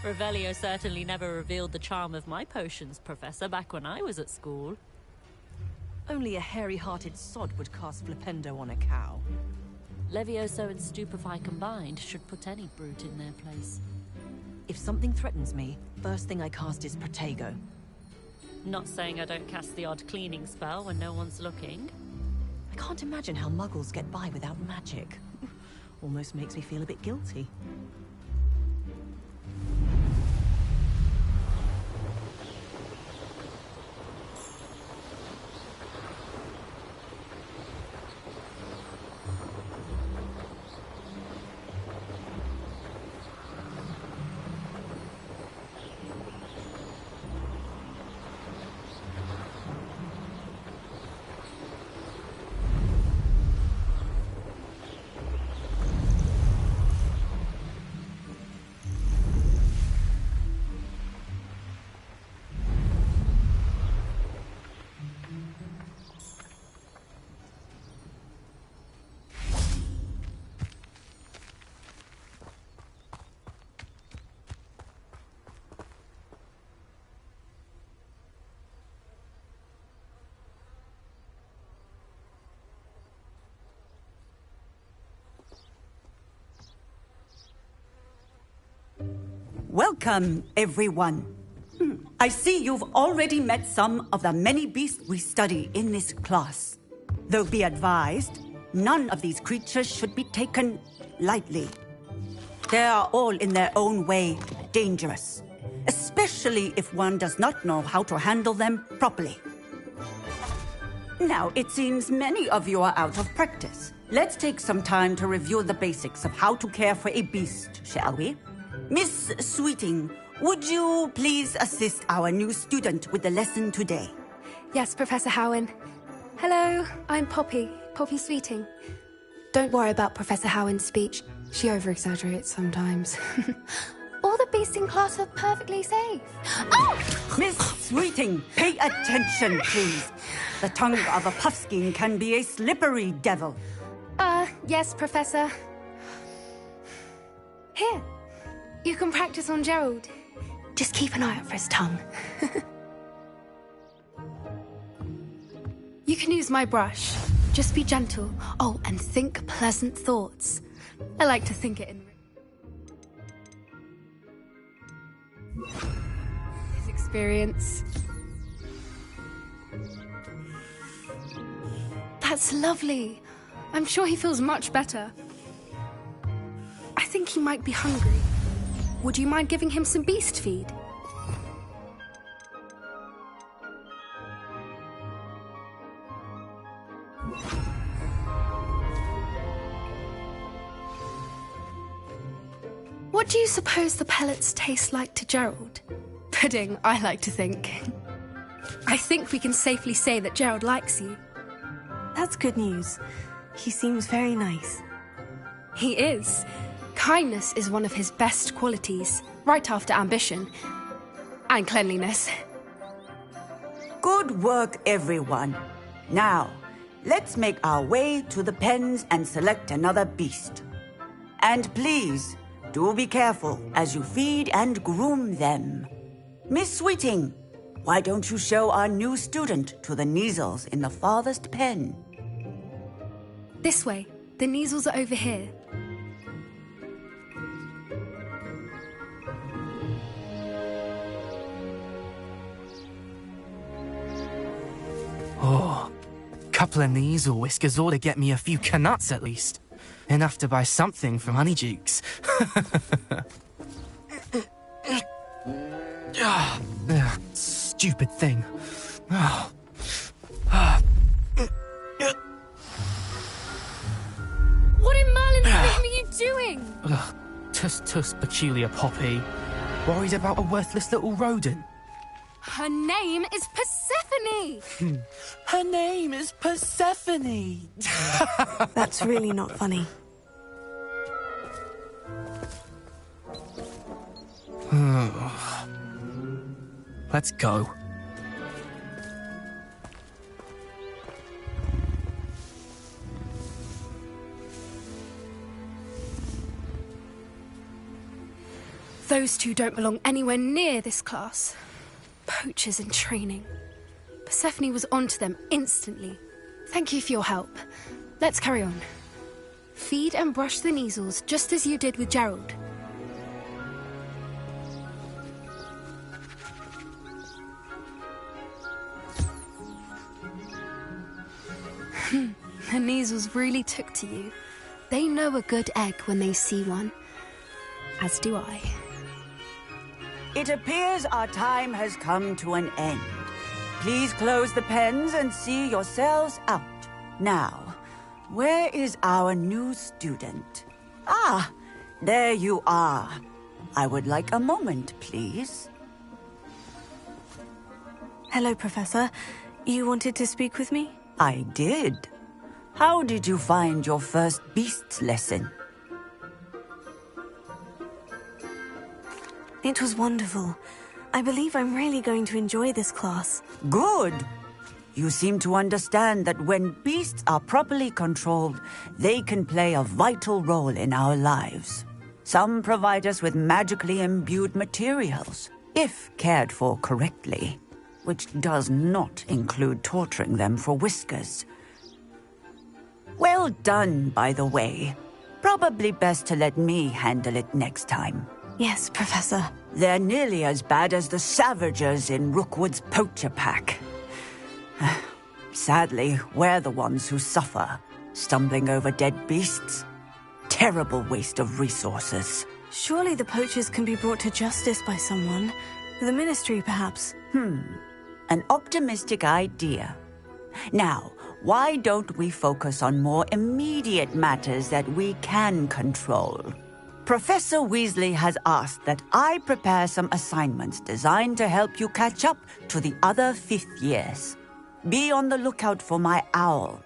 Revelio certainly never revealed the charm of my potions, Professor, back when I was at school. Only a hairy-hearted sod would cast Flipendo on a cow. Levioso and Stupefy combined should put any brute in their place. If something threatens me, first thing I cast is Protego. Not saying I don't cast the odd cleaning spell when no one's looking. I can't imagine how muggles get by without magic. Almost makes me feel a bit guilty. Welcome, everyone. I see you've already met some of the many beasts we study in this class. Though be advised, none of these creatures should be taken lightly. They are all in their own way dangerous, especially if one does not know how to handle them properly. Now, it seems many of you are out of practice. Let's take some time to review the basics of how to care for a beast, shall we? Miss Sweeting, would you please assist our new student with the lesson today? Yes, Professor Howen. Hello, I'm Poppy Sweeting. Don't worry about Professor Howen's speech. She over-exaggerates sometimes. All the beasts in class are perfectly safe. Oh! Miss Sweeting, pay attention, please. The tongue of a puffskein can be a slippery devil. Yes, Professor. Here. You can practice on Gerald. Just keep an eye out for his tongue. You can use my brush. Just be gentle. Oh, and think pleasant thoughts. I like to think it in... his experience. That's lovely. I'm sure he feels much better. I think he might be hungry. Would you mind giving him some beast feed? What do you suppose the pellets taste like to Gerald? Pudding, I like to think. I think we can safely say that Gerald likes you. That's good news. He seems very nice. He is. Kindness is one of his best qualities, right after ambition. And cleanliness. Good work, everyone. Now, let's make our way to the pens and select another beast. And please, do be careful as you feed and groom them. Miss Sweeting, why don't you show our new student to the Kneazles in the farthest pen? This way. The Kneazles are over here. Oh, couple of Kneazle whiskers ought to get me a few canuts at least. Enough to buy something from Honeydukes. Stupid thing. What in Merlin's name are you doing? Tuss, peculiar Poppy. Worried about a worthless little rodent. Her name is Persephone! Her name is Persephone! That's really not funny. Let's go. Those two don't belong anywhere near this class. Poachers in training. Persephone was onto them instantly. Thank you for your help. Let's carry on. Feed and brush the Neasels just as you did with Gerald. The Neasels really took to you. They know a good egg when they see one. As do I. It appears our time has come to an end. Please close the pens and see yourselves out. Now, where is our new student? Ah, there you are. I would like a moment, please. Hello, Professor. You wanted to speak with me? I did. How did you find your first beasts lesson? It was wonderful. I believe I'm really going to enjoy this class. Good. You seem to understand that when beasts are properly controlled, they can play a vital role in our lives. Some provide us with magically imbued materials, if cared for correctly, which does not include torturing them for whiskers. Well done, by the way. Probably best to let me handle it next time. Yes, Professor. They're nearly as bad as the Savagers in Rookwood's poacher pack. Sadly, we're the ones who suffer, stumbling over dead beasts. Terrible waste of resources. Surely the poachers can be brought to justice by someone. The Ministry, perhaps. An optimistic idea. Now, why don't we focus on more immediate matters that we can control? Professor Weasley has asked that I prepare some assignments designed to help you catch up to the other 5th years. Be on the lookout for my owl.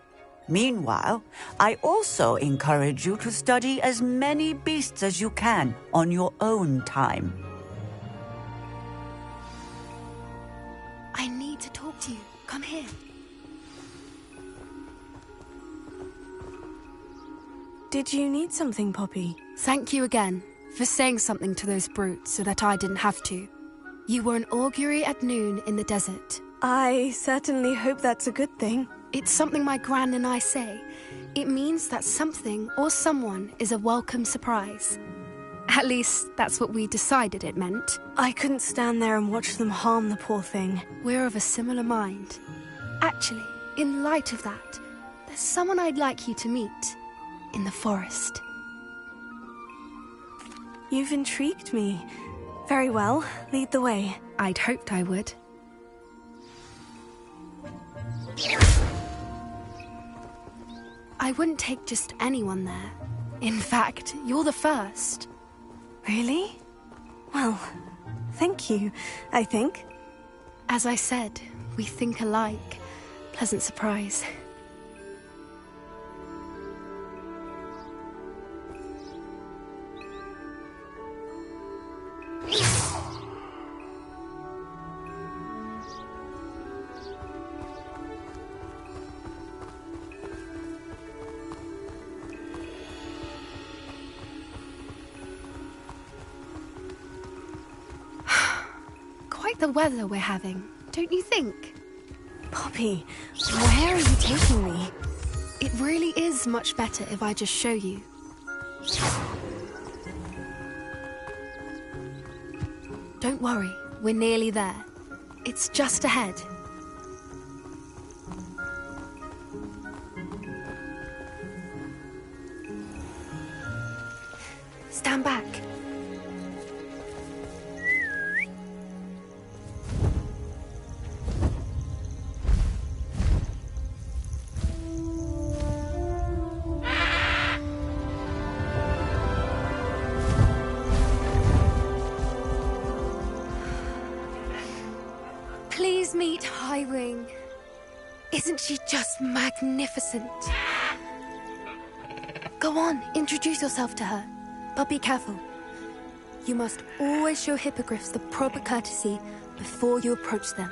Meanwhile, I also encourage you to study as many beasts as you can on your own time. I need to talk to you. Come here. Did you need something, Poppy? Thank you again for saying something to those brutes so that I didn't have to. You were an augury at noon in the desert. I certainly hope that's a good thing. It's something my gran and I say. It means that something or someone is a welcome surprise. At least, that's what we decided it meant. I couldn't stand there and watch them harm the poor thing. We're of a similar mind. Actually, in light of that, there's someone I'd like you to meet. In the forest. You've intrigued me. Very well, lead the way. I'd hoped I would. I wouldn't take just anyone there. In fact, you're the first. Really? Well, thank you, I think. As I said, we think alike. Pleasant surprise. Quite the weather we're having, don't you think? Poppy, where are you taking me? It really is much better if I just show you. Don't worry, we're nearly there. It's just ahead. Stand back. Please meet Highwing. Isn't she just magnificent? Go on, introduce yourself to her. But be careful. You must always show hippogriffs the proper courtesy before you approach them.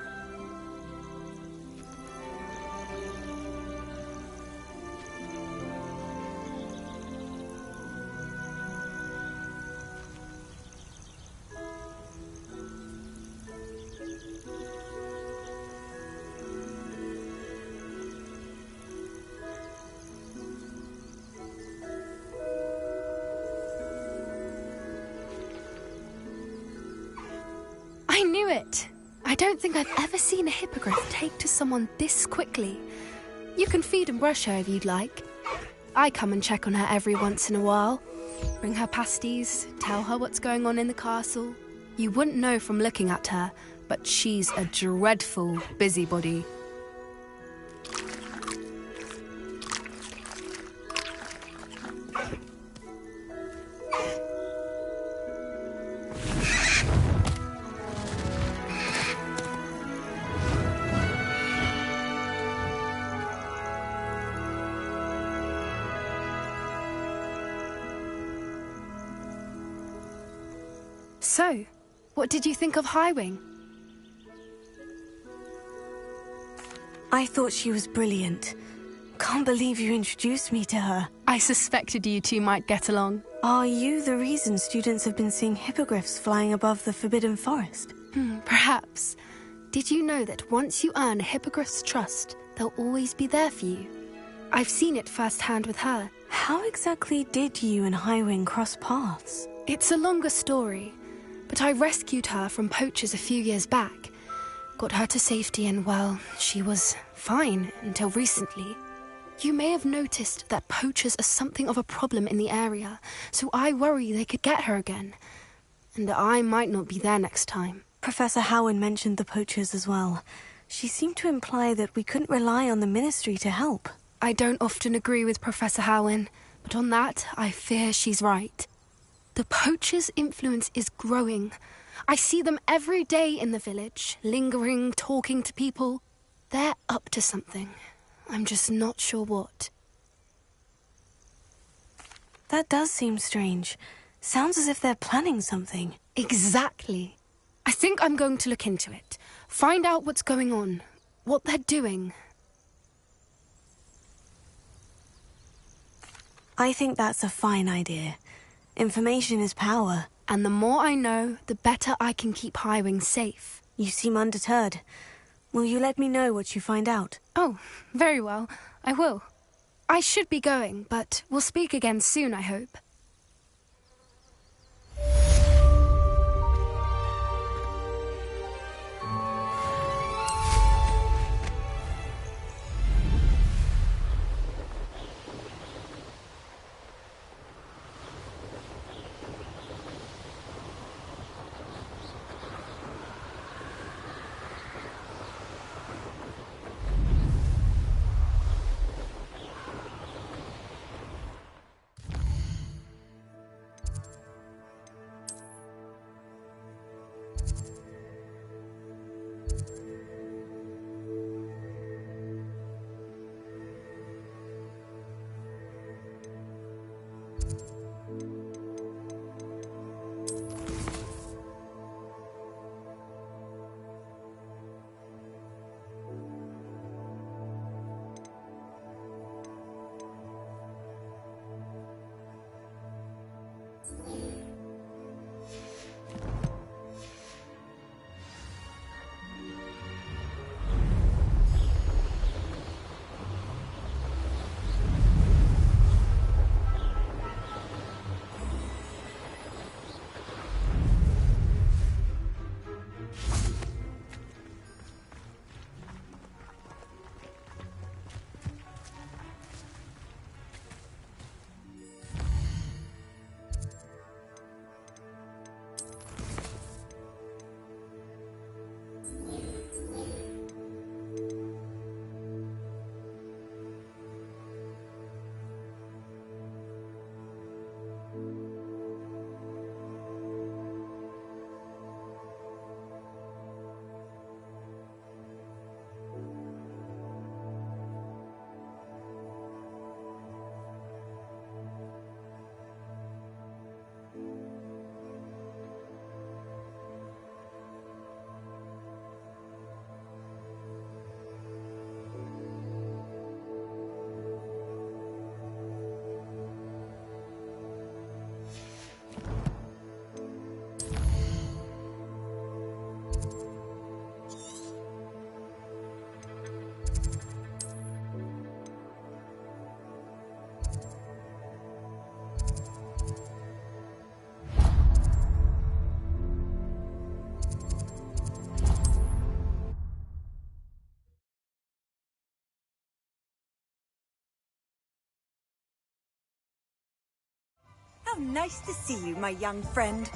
I knew it! I don't think I've ever seen a hippogriff take to someone this quickly. You can feed and brush her if you'd like. I come and check on her every once in a while. Bring her pasties, tell her what's going on in the castle. You wouldn't know from looking at her, but she's a dreadful busybody. So, what did you think of Highwing? I thought she was brilliant. Can't believe you introduced me to her. I suspected you two might get along. Are you the reason students have been seeing hippogriffs flying above the Forbidden Forest? Perhaps. Did you know that once you earn a hippogriff's trust, they'll always be there for you? I've seen it firsthand with her. How exactly did you and Highwing cross paths? It's a longer story, but I rescued her from poachers a few years back. Got her to safety and, well, she was fine until recently. You may have noticed that poachers are something of a problem in the area, so I worry they could get her again. And I might not be there next time. Professor Howin mentioned the poachers as well. She seemed to imply that we couldn't rely on the Ministry to help. I don't often agree with Professor Howin, but on that, I fear she's right. The poachers' influence is growing. I see them every day in the village, lingering, talking to people. They're up to something. I'm just not sure what. That does seem strange. Sounds as if they're planning something. Exactly. I think I'm going to look into it. Find out what's going on, what they're doing. I think that's a fine idea. Information is power. And the more I know, the better I can keep Highwing safe. You seem undeterred. Will you let me know what you find out? Oh, very well. I will. I should be going, but we'll speak again soon, I hope. How nice to see you, my young friend.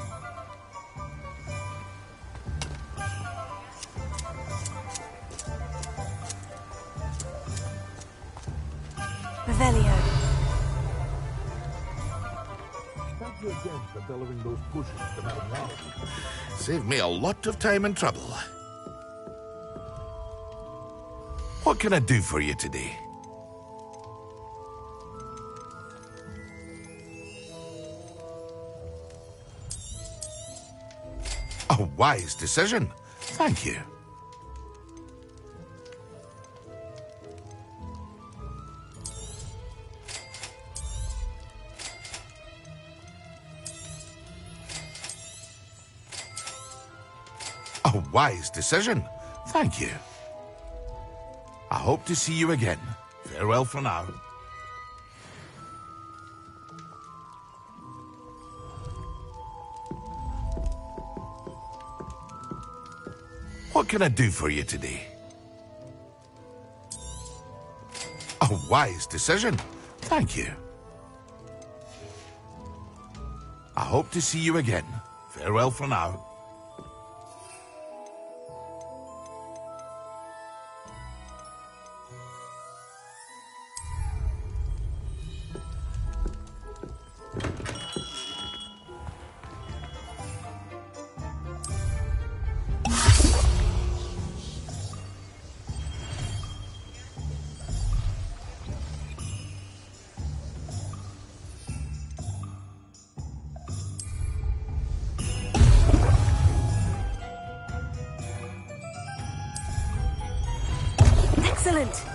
Revelio. Thank you again for delivering those potions to Madame Wow. Saved me a lot of time and trouble. What can I do for you today? A wise decision. Thank you. A wise decision. Thank you. I hope to see you again. Farewell for now. What can I do for you today? A wise decision. Thank you. I hope to see you again. Farewell for now. Excellent.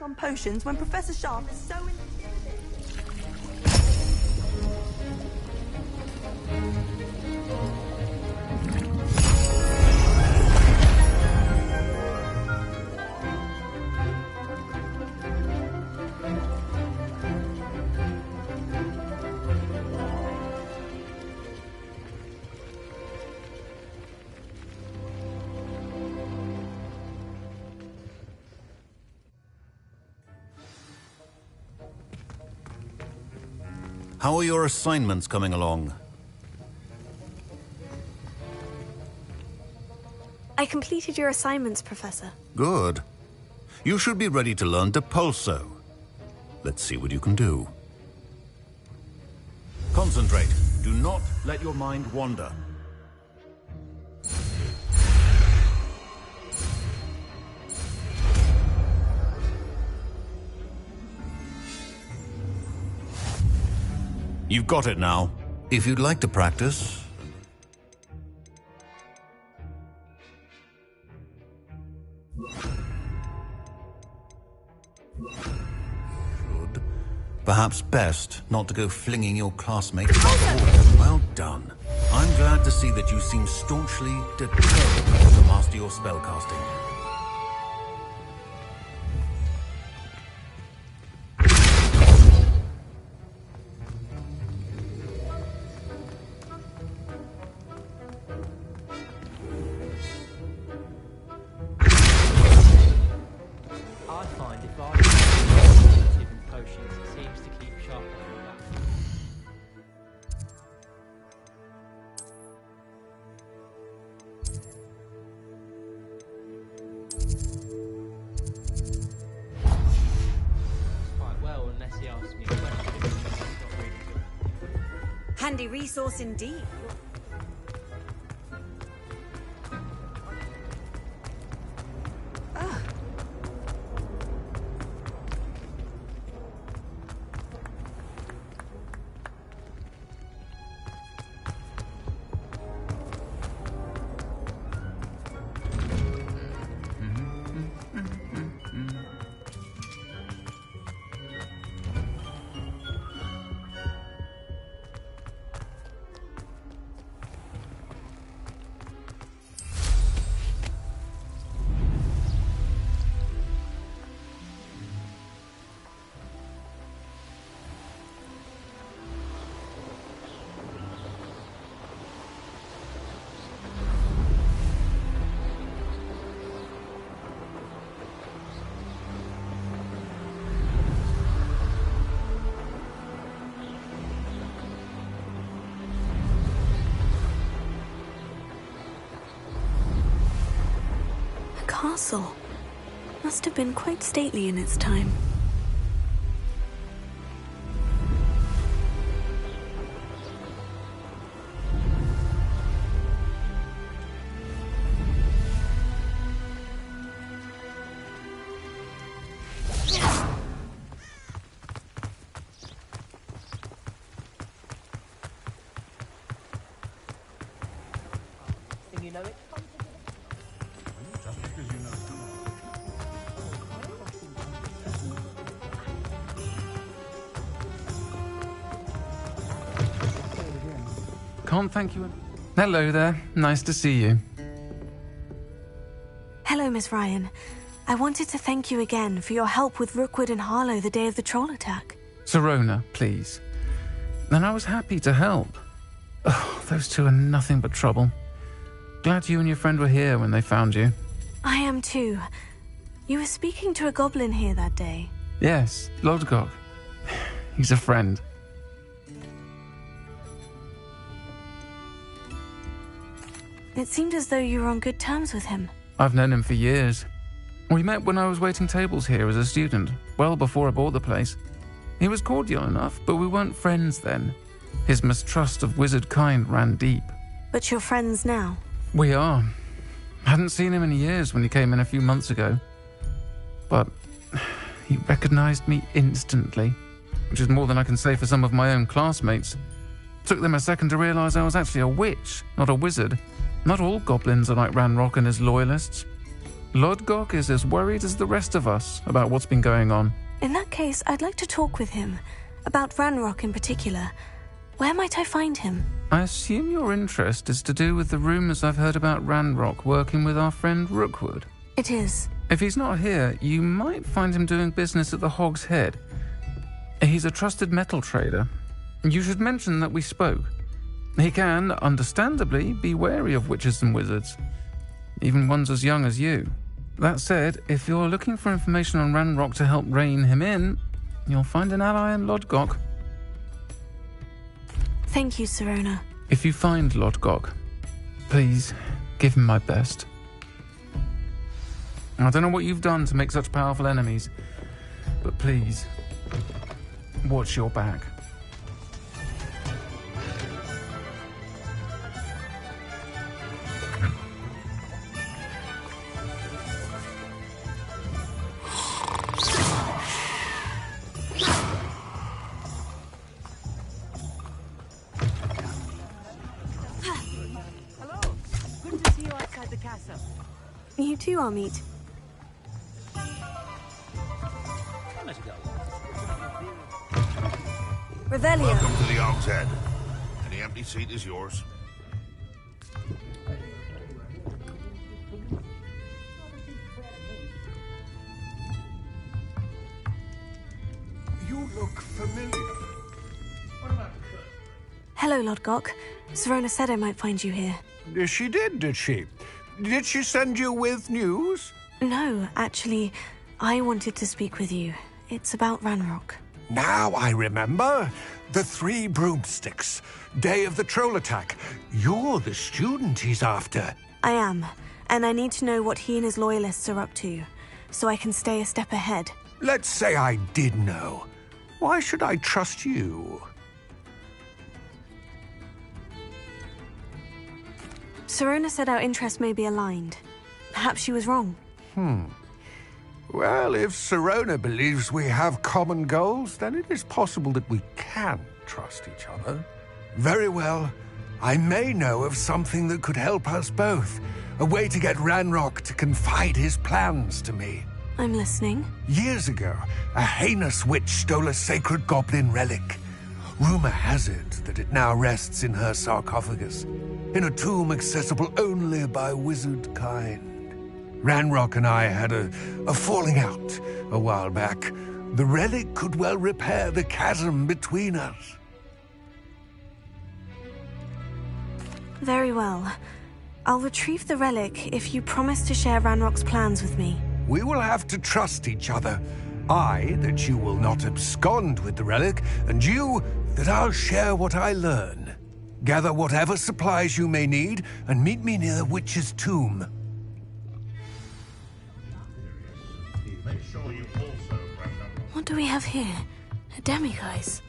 On potions when Professor Sharp is so How are your assignments coming along? I completed your assignments, Professor. Good. You should be ready to learn Depulso. Let's see what you can do. Concentrate. Do not let your mind wander. You've got it now. If you'd like to practice... Should. Perhaps best not to go flinging your classmates off the wall. Well done. I'm glad to see that you seem staunchly determined to master your spellcasting. Handy resource indeed. Castle. Must have been quite stately in its time. Can't thank you. Hello there. Nice to see you. Hello, Miss Ryan. I wanted to thank you again for your help with Rookwood and Harlow the day of the troll attack. Sirona, please. And I was happy to help. Oh, those two are nothing but trouble. Glad you and your friend were here when they found you. I am too. You were speaking to a goblin here that day. Yes, Lodgok. He's a friend. It seemed as though you were on good terms with him. I've known him for years. We met when I was waiting tables here as a student, well before I bought the place. He was cordial enough, but we weren't friends then. His mistrust of wizard kind ran deep. But you're friends now? We are. Hadn't seen him in years when he came in a few months ago. But he recognized me instantly, which is more than I can say for some of my own classmates. Took them a second to realize I was actually a witch, not a wizard. Not all goblins are like Ranrock and his loyalists. Lodgok is as worried as the rest of us about what's been going on. In that case, I'd like to talk with him. About Ranrock in particular. Where might I find him? I assume your interest is to do with the rumors I've heard about Ranrock working with our friend Rookwood. It is. If he's not here, you might find him doing business at the Hog's Head. He's a trusted metal trader. You should mention that we spoke. He can, understandably, be wary of witches and wizards, even ones as young as you. That said, if you're looking for information on Ranrock to help rein him in, you'll find an ally in Lodgok. Thank you, Sirona. If you find Lodgok, please give him my best. I don't know what you've done to make such powerful enemies, but please, watch your back. You too, Amit. Revelio. Welcome to the Hog's Head. Any empty seat is yours. You look familiar. Hello, Lodgok. Sirona said I might find you here. She did she? Did she send you with news? No, actually, I wanted to speak with you. It's about Ranrock. Now I remember. The 3 broomsticks. Day of the troll attack. You're the student he's after. I am, and I need to know what he and his loyalists are up to, so I can stay a step ahead. Let's say I did know. Why should I trust you? Sirona said our interests may be aligned. Perhaps she was wrong. Well, if Sirona believes we have common goals, then it is possible that we can trust each other. Very well. I may know of something that could help us both. A way to get Ranrock to confide his plans to me. I'm listening. Years ago, a heinous witch stole a sacred goblin relic. Rumor has it that it now rests in her sarcophagus, in a tomb accessible only by wizard kind. Ranrock and I had a falling out a while back. The relic could well repair the chasm between us. Very well. I'll retrieve the relic if you promise to share Ranrock's plans with me. We will have to trust each other. I, that you will not abscond with the relic, and you, that I'll share what I learn. Gather whatever supplies you may need, and meet me near the witch's tomb. What do we have here? A demiguise.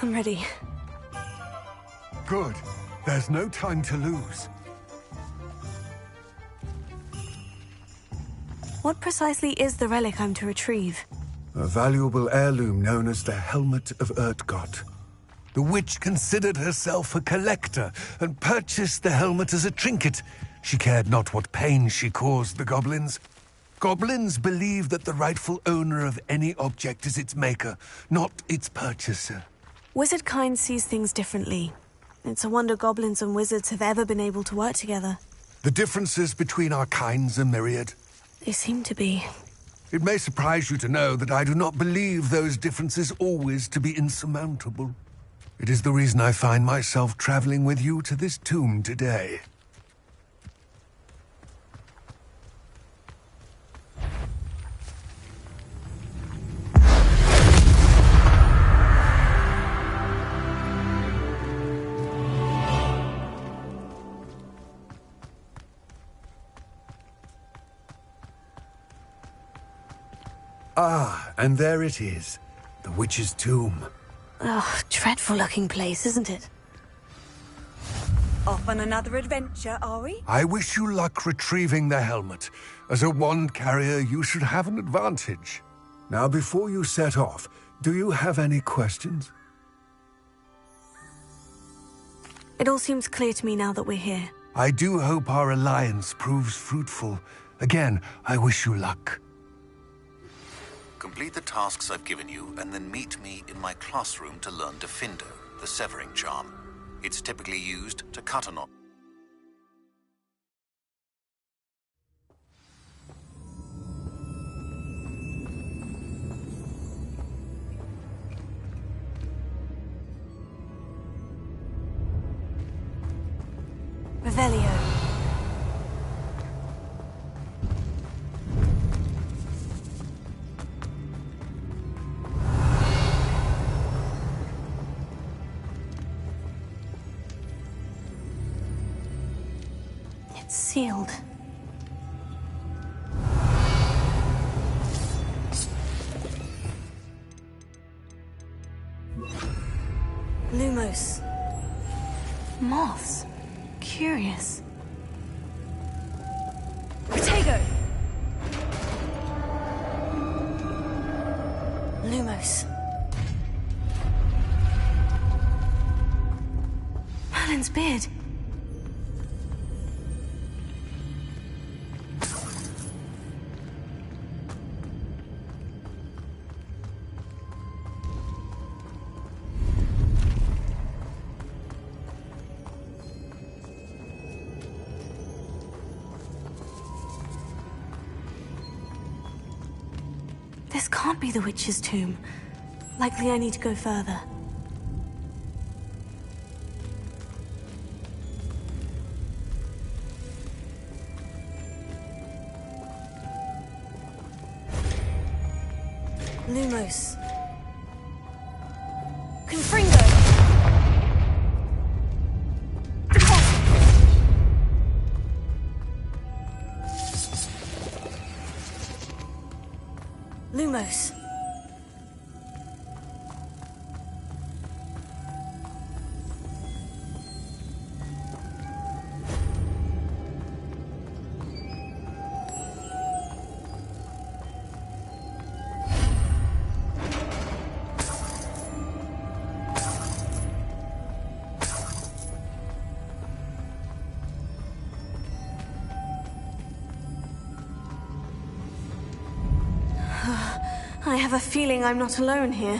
I'm ready. Good. There's no time to lose. What precisely is the relic I'm to retrieve? A valuable heirloom known as the Helmet of Urtgott. The witch considered herself a collector and purchased the helmet as a trinket. She cared not what pain she caused the goblins. Goblins believe that the rightful owner of any object is its maker, not its purchaser. Wizard kind sees things differently. It's a wonder goblins and wizards have ever been able to work together. The differences between our kinds are myriad. They seem to be. It may surprise you to know that I do not believe those differences always to be insurmountable. It is the reason I find myself traveling with you to this tomb today. Ah, and there it is. The witch's tomb. Ugh, dreadful looking place, isn't it? Off on another adventure, are we? I wish you luck retrieving the helmet. As a wand carrier, you should have an advantage. Now, before you set off, do you have any questions? It all seems clear to me now that we're here. I do hope our alliance proves fruitful. Again, I wish you luck. Complete the tasks I've given you, and then meet me in my classroom to learn Defindo, the severing charm. It's typically used to cut a knot. Revelio. Sealed. Lumos. Moths. Curious. Protego! Lumos. Merlin's beard. This can't be the witch's tomb. Likely I need to go further. Lumos. Lumos. I have a feeling I'm not alone here.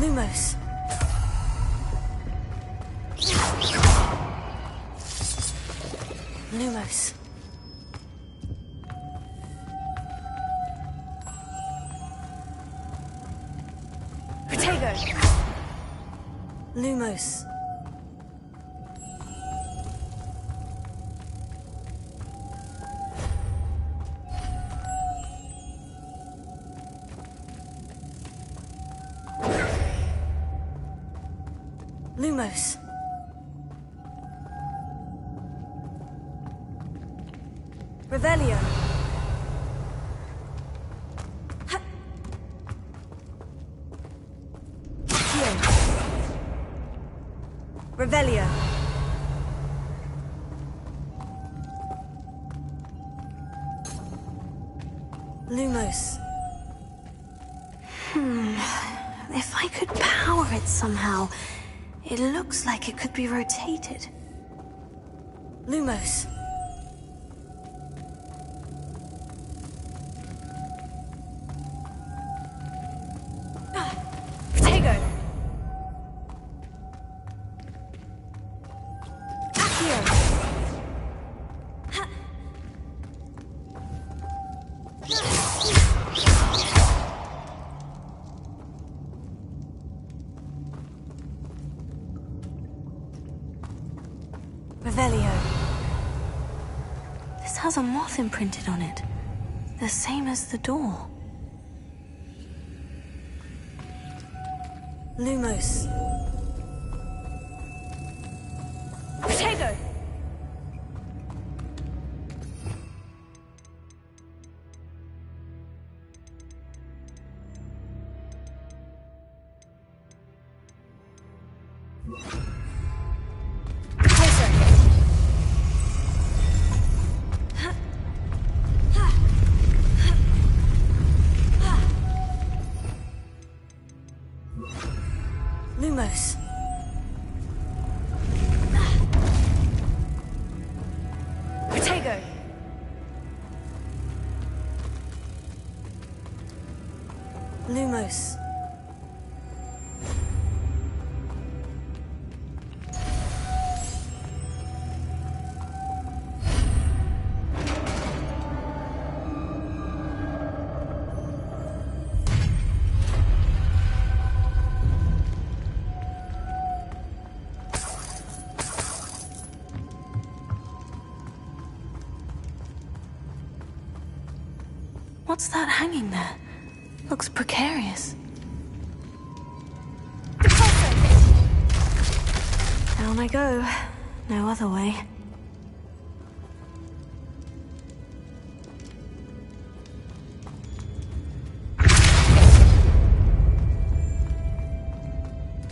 Lumos. Lumos. Protego. Lumos. Lumos. Revelio. Revelio. Lumos. If I could power it somehow, it looks like it could be rotated. Lumos. Protego. has a moth imprinted on it. The same as the door. Lumos. Potato! Lumos. Potato! Lumos. What's that hanging there? Looks precarious. Down I go. No other way.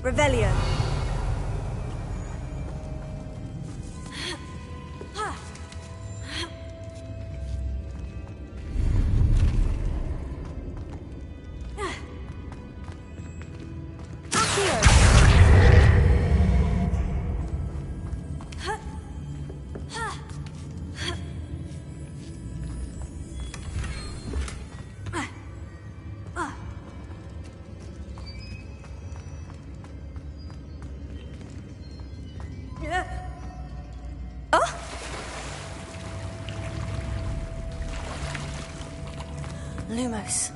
Revelio. Lumos.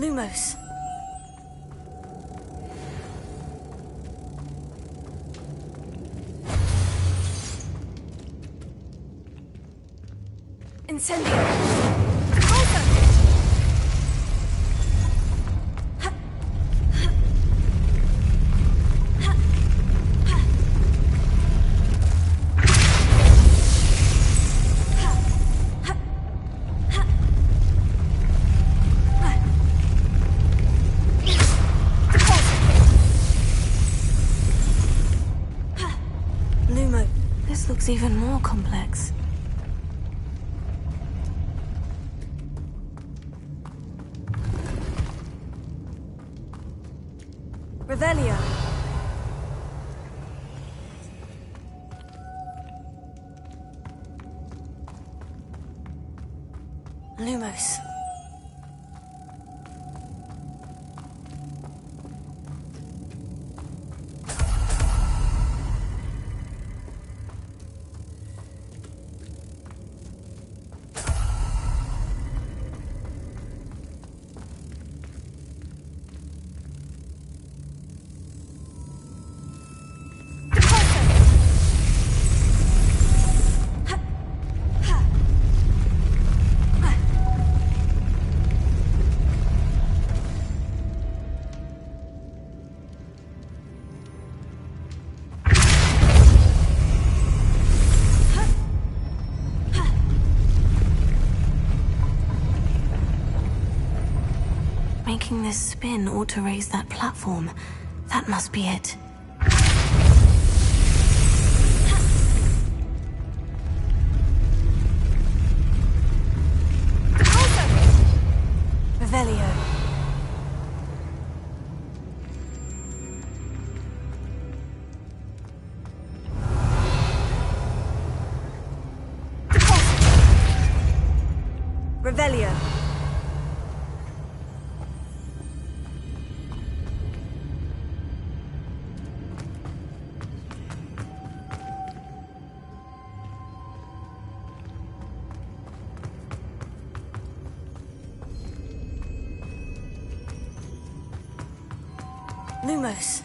Lumos. Incendio. Lumo, this looks even more complex. Revelio. Lumos. Making this spin ought to raise that platform. That must be it. Revelio. Revelio. Lumos.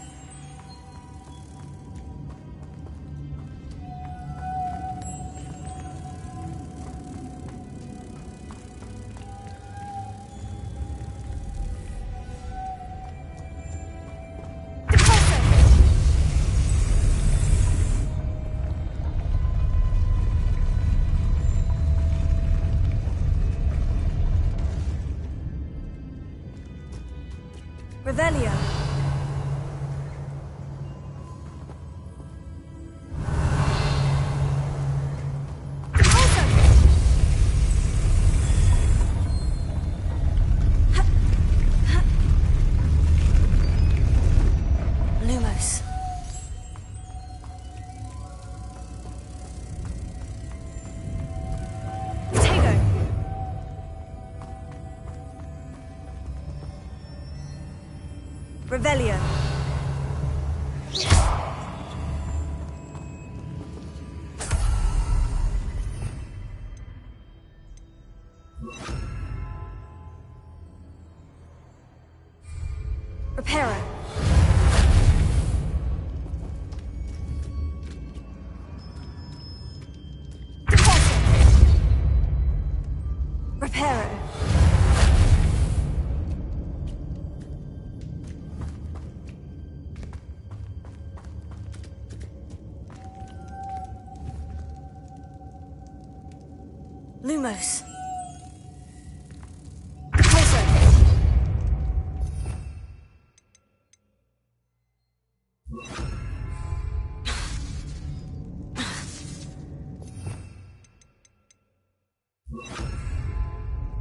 Revelio. Lumos. Tego. Revelio. Reparo. Reparo. Lumos. Repulsor.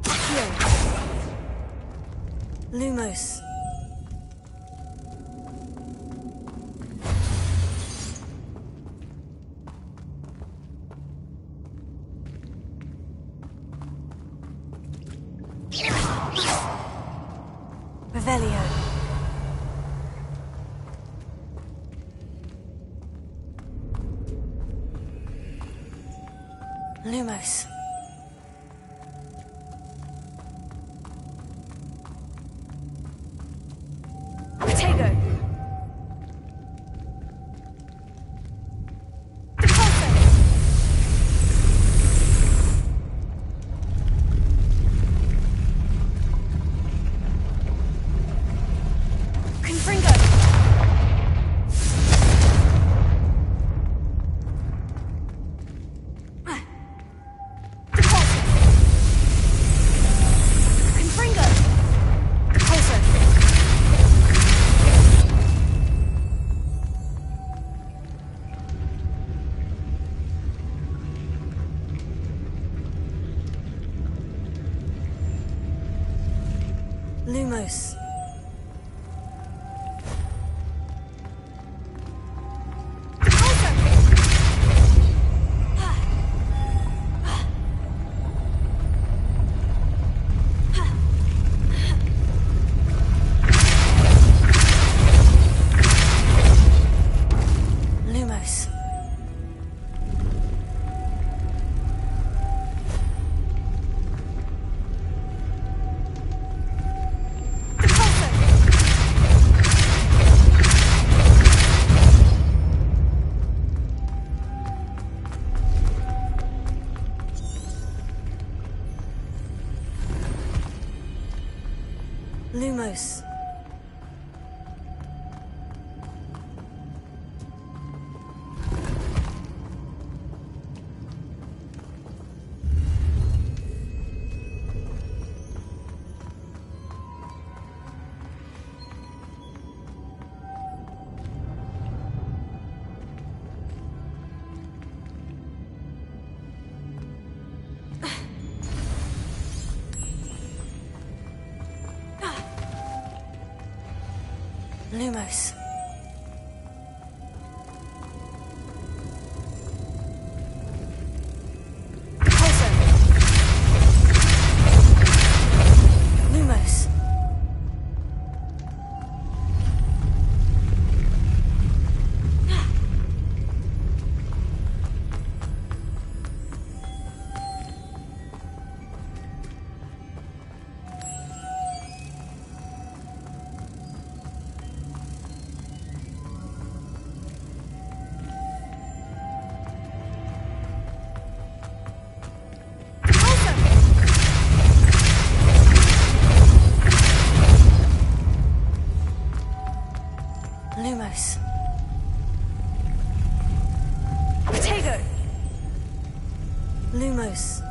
Heal. Lumos. Revelio. Lumos. Tego. Repulsor. Confringo. Repulsor. Confringo. Repulsor. Lumos. Lumos. Lumos. Lumos. Repulsor. Lumos. Lumos. Tego. Lumos.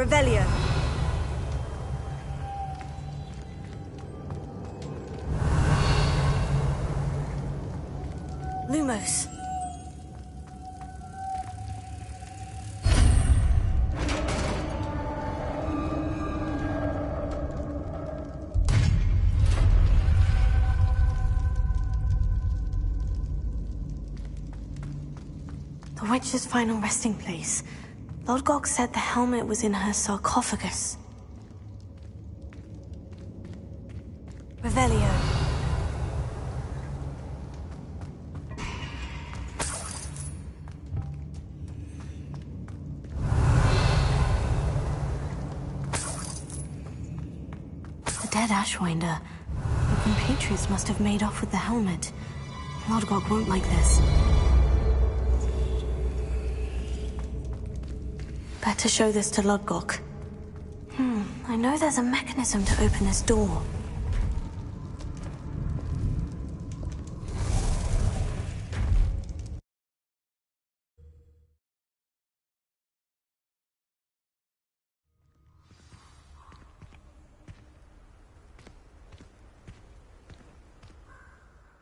Revelio. Lumos. The witch's final resting place. Lodgok said the helmet was in her sarcophagus. Revelio. The dead Ashwinder. The compatriots must have made off with the helmet. Lodgok won't like this. Better show this to Lodgok. I know there's a mechanism to open this door.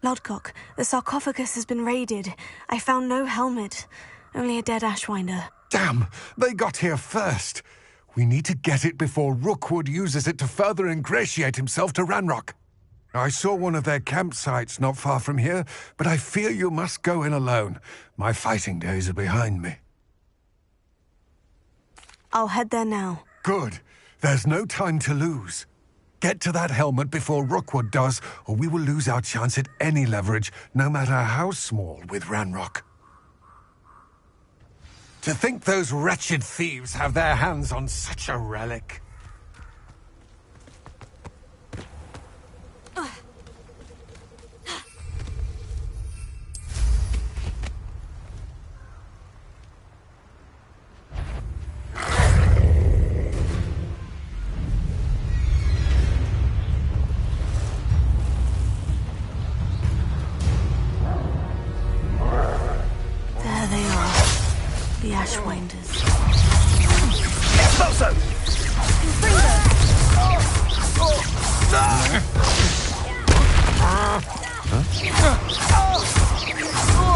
Lodgok, the sarcophagus has been raided. I found no helmet, only a dead Ashwinder. Damn! They got here first. We need to get it before Rookwood uses it to further ingratiate himself to Ranrock. I saw one of their campsites not far from here, but I fear you must go in alone. My fighting days are behind me. I'll head there now. Good. There's no time to lose. Get to that helmet before Rookwood does, or we will lose our chance at any leverage, no matter how small, with Ranrock. To think those wretched thieves have their hands on such a relic. There they are. The Ashwinders. Expulso!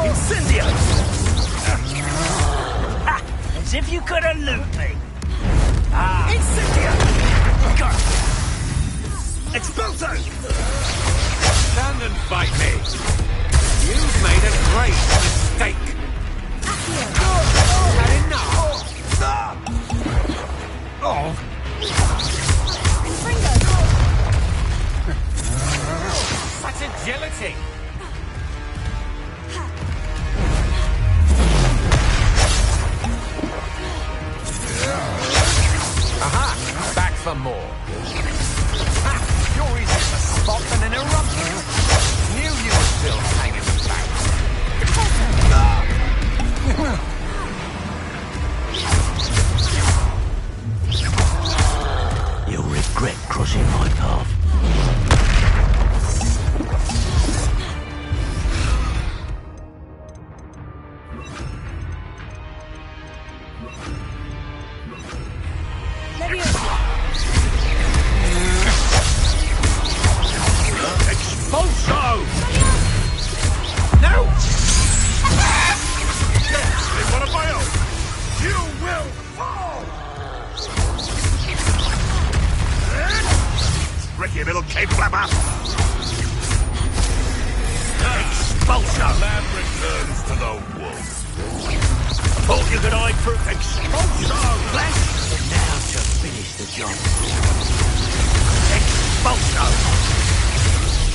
Incendio! As if you could elude me. Incendio! Go! Expulso! Stand and fight me. You've made a great mistake. Had enough? Oh. Such agility. Aha! Back for more. Ha! You're easy to spot and an eruption. Knew you were still hanging back. You'll regret crossing my path. Expulso! No! They want a bio! You will fall! Tricky little cave flapper! Expulso! Lamb returns to the wolf. Thought you could hide through expulso! Flash! Now to finish the job. Expulso!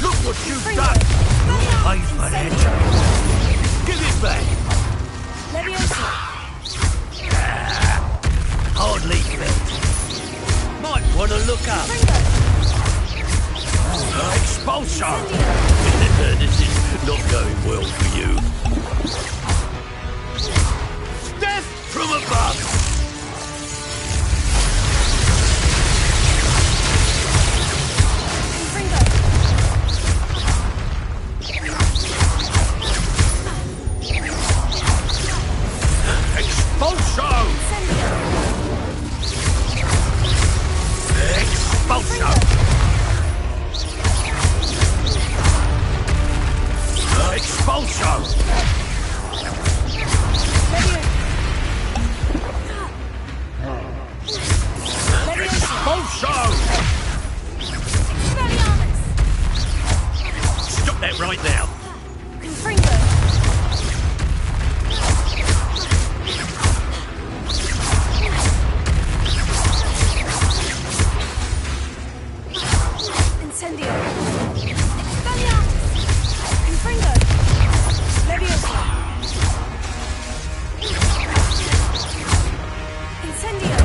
Look what you've done! Pay for that. Give it back! Hardly felt. Might want to look up. Expulso! This is not going well for you. Death from above! Expulso! Stop that right now! Confringo! Incendio! Expelliarmus! Confringo! Leviosa! Incendio!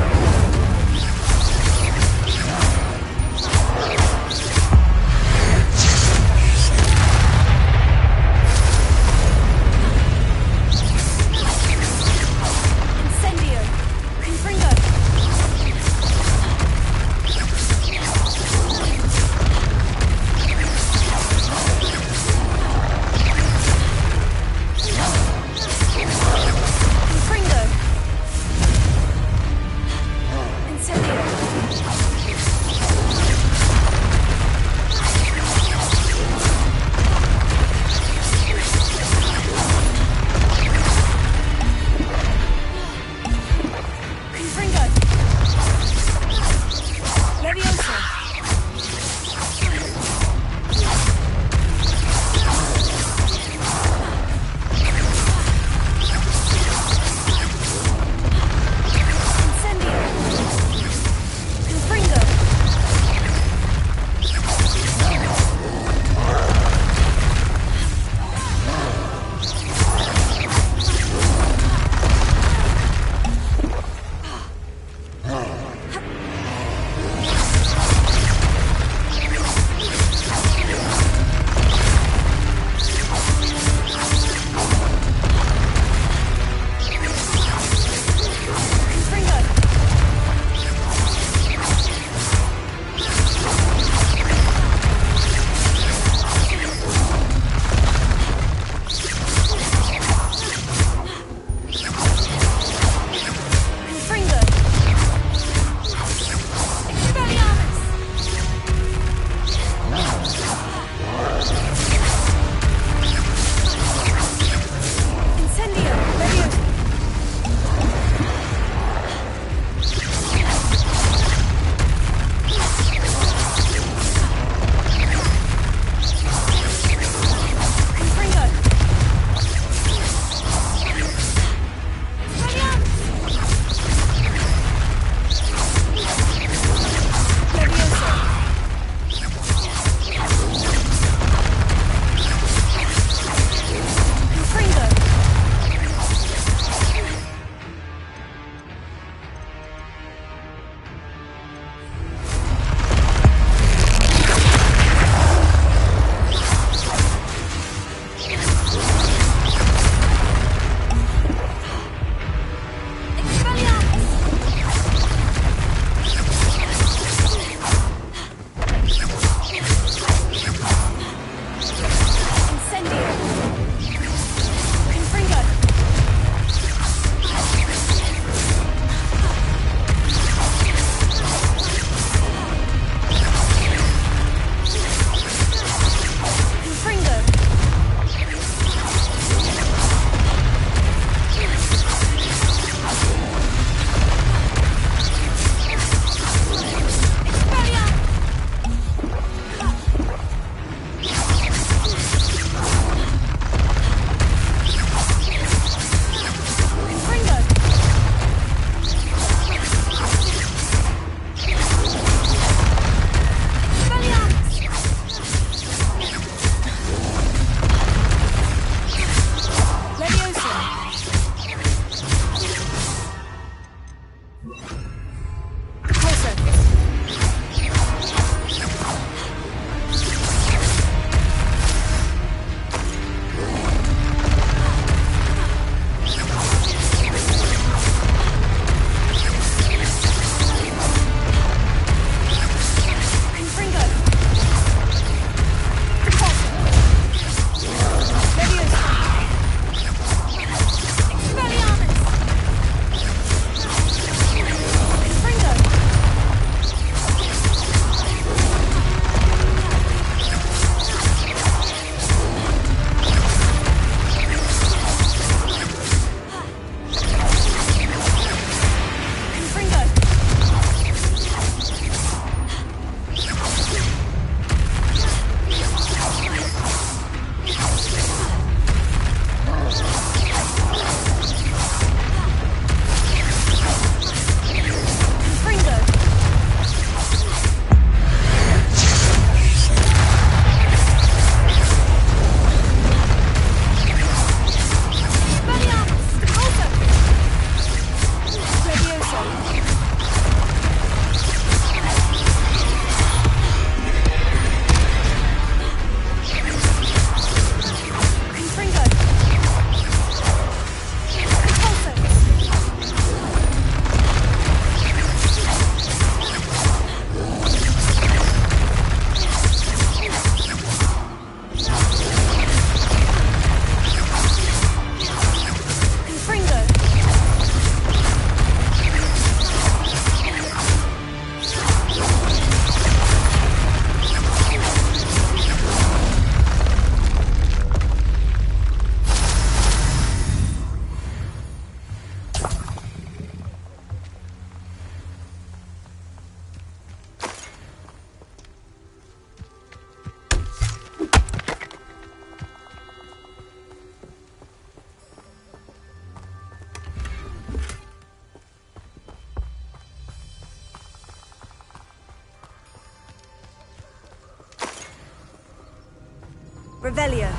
Revelio.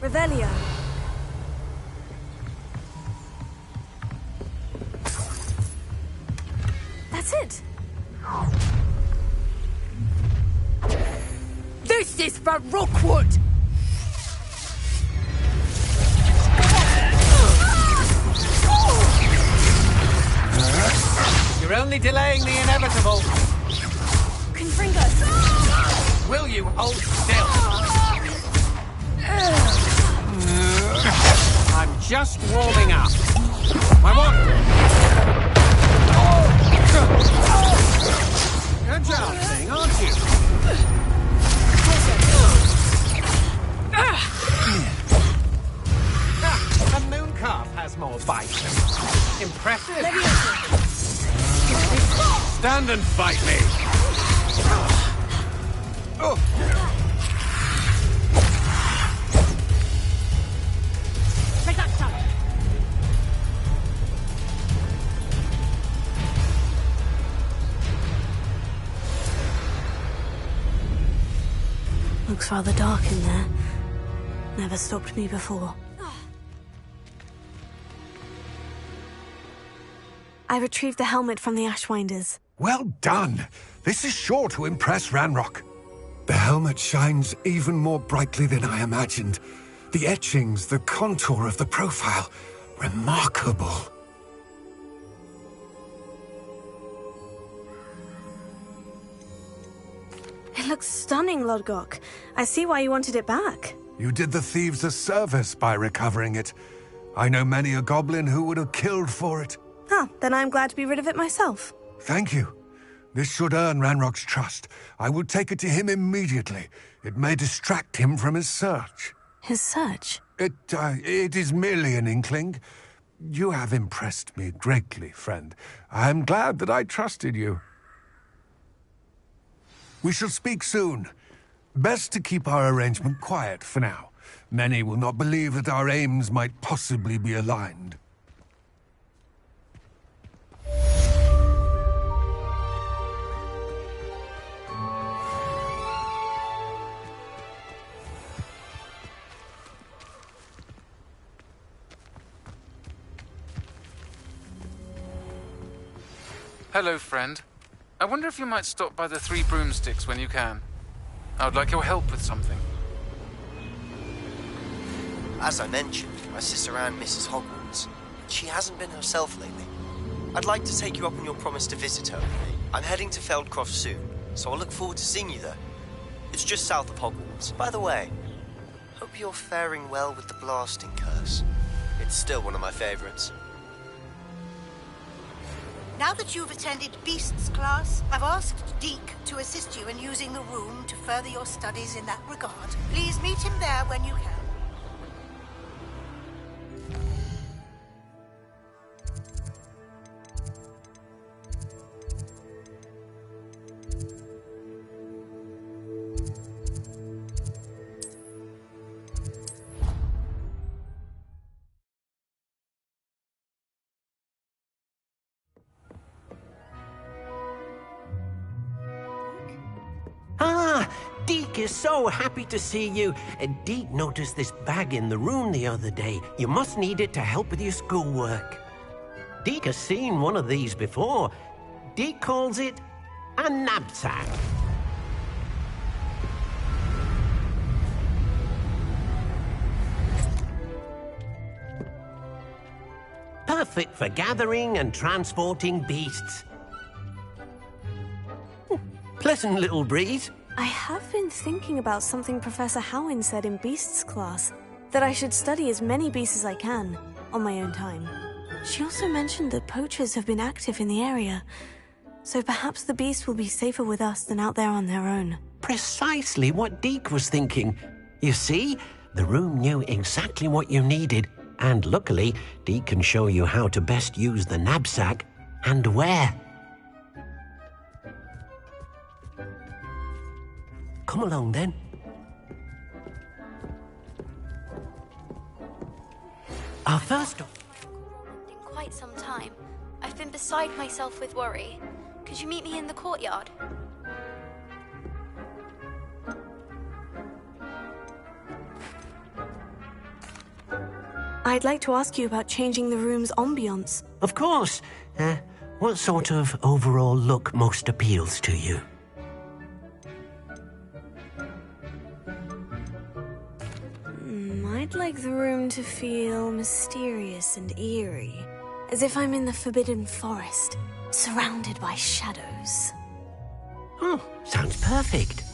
Revelio. That's it. This is for Rookwood! You're only delaying the inevitable. Confringo. Will you hold still? I'm just warming up. My what? Good job, thing, aren't you? A moon calf has more bite. Impressive. Stand and fight me. Looks rather dark in there. Never stopped me before. I retrieved the helmet from the Ashwinders. Well done. This is sure to impress Ranrock. The helmet shines even more brightly than I imagined. The etchings, the contour of the profile. Remarkable. It looks stunning, Lodgok. I see why you wanted it back. You did the thieves a service by recovering it. I know many a goblin who would have killed for it. Ah, then I'm glad to be rid of it myself. Thank you. This should earn Ranrock's trust. I will take it to him immediately. It may distract him from his search. His search? It is merely an inkling. You have impressed me greatly, friend. I am glad that I trusted you. We shall speak soon. Best to keep our arrangement quiet for now. Many will not believe that our aims might possibly be aligned. Hello, friend. I wonder if you might stop by the Three Broomsticks when you can. I would like your help with something. As I mentioned, my sister Anne misses Hogwarts. She hasn't been herself lately. I'd like to take you up on your promise to visit her. I'm heading to Feldcroft soon, so I'll look forward to seeing you there. It's just south of Hogwarts. By the way, hope you're faring well with the blasting curse. It's still one of my favorites. Now that you've attended Beasts class, I've asked Deke to assist you in using the room to further your studies in that regard. Please meet him there when you can. Deke is so happy to see you. Deke noticed this bag in the room the other day. You must need it to help with your schoolwork. Deke has seen one of these before. Deke calls it a knapsack. perfect for gathering and transporting beasts. Pleasant little breeze. I have been thinking about something Professor Howin said in Beasts class, that I should study as many beasts as I can, on my own time. She also mentioned that poachers have been active in the area, so perhaps the beasts will be safer with us than out there on their own. Precisely what Deke was thinking. You see, the room knew exactly what you needed, and luckily, Deke can show you how to best use the knapsack and where. Come along then. Our first... In quite some time. I've been beside myself with worry. Could you meet me in the courtyard? I'd like to ask you about changing the room's ambiance. Of course. What sort of overall look most appeals to you? I'd like the room to feel mysterious and eerie, as if I'm in the Forbidden Forest, surrounded by shadows. Oh, sounds perfect.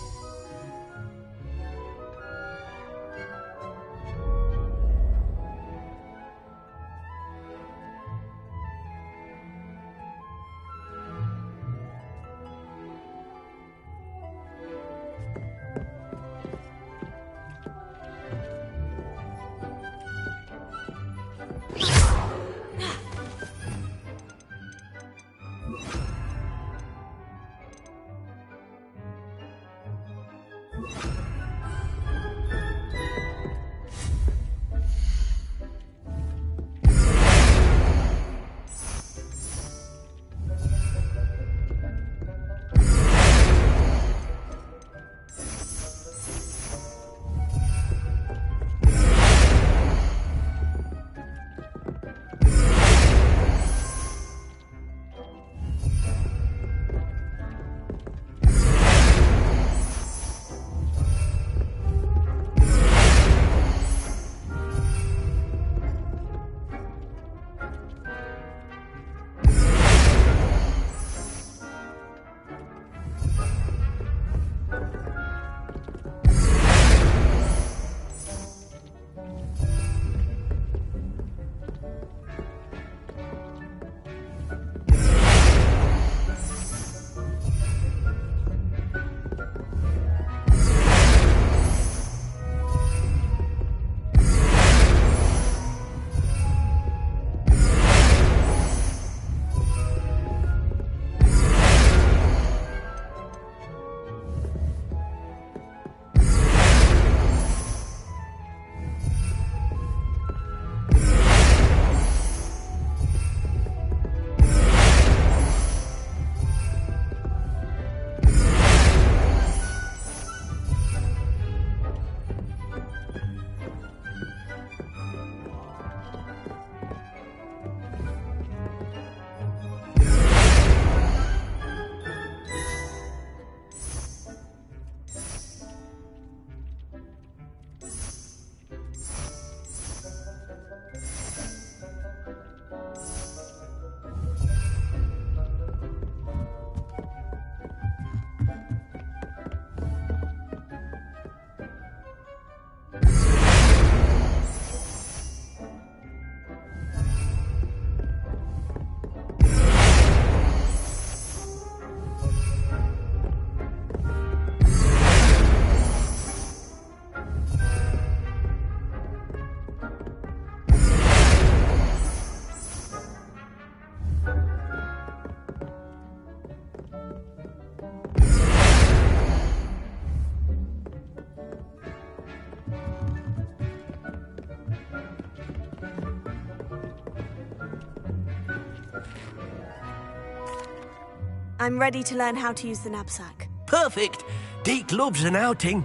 I'm ready to learn how to use the knapsack. Perfect! Deke loves an outing.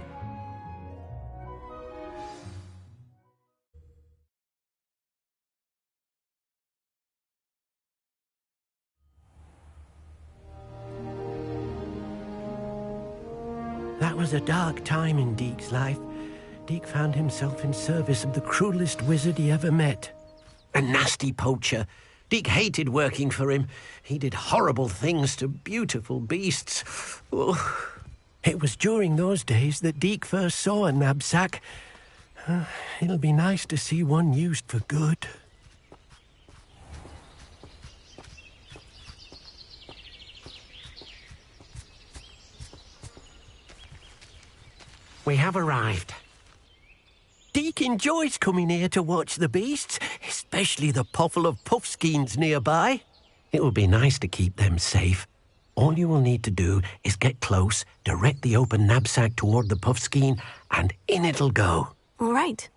That was a dark time in Deke's life. Deke found himself in service of the cruelest wizard he ever met. A nasty poacher. Deke hated working for him. He did horrible things to beautiful beasts. Oh. It was during those days that Deke first saw a knapsack. It'll be nice to see one used for good. We have arrived. Deke enjoys coming here to watch the beasts, especially the potful of puffskeins nearby. It will be nice to keep them safe. All you will need to do is get close, direct the open knapsack toward the puffskein, and in it'll go. All right.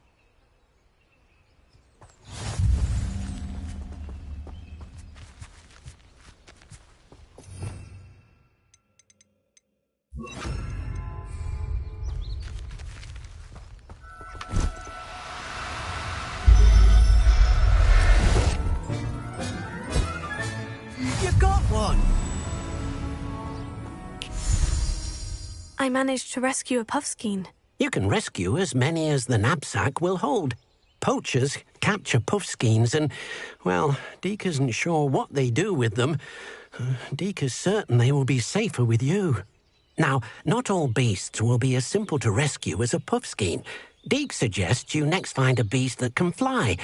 You got one! I managed to rescue a puffskein. You can rescue as many as the knapsack will hold. Poachers capture puffskeins and, well, Deke isn't sure what they do with them. Deke is certain they will be safer with you. Now, not all beasts will be as simple to rescue as a puffskein. Deke suggests you next find a beast that can fly.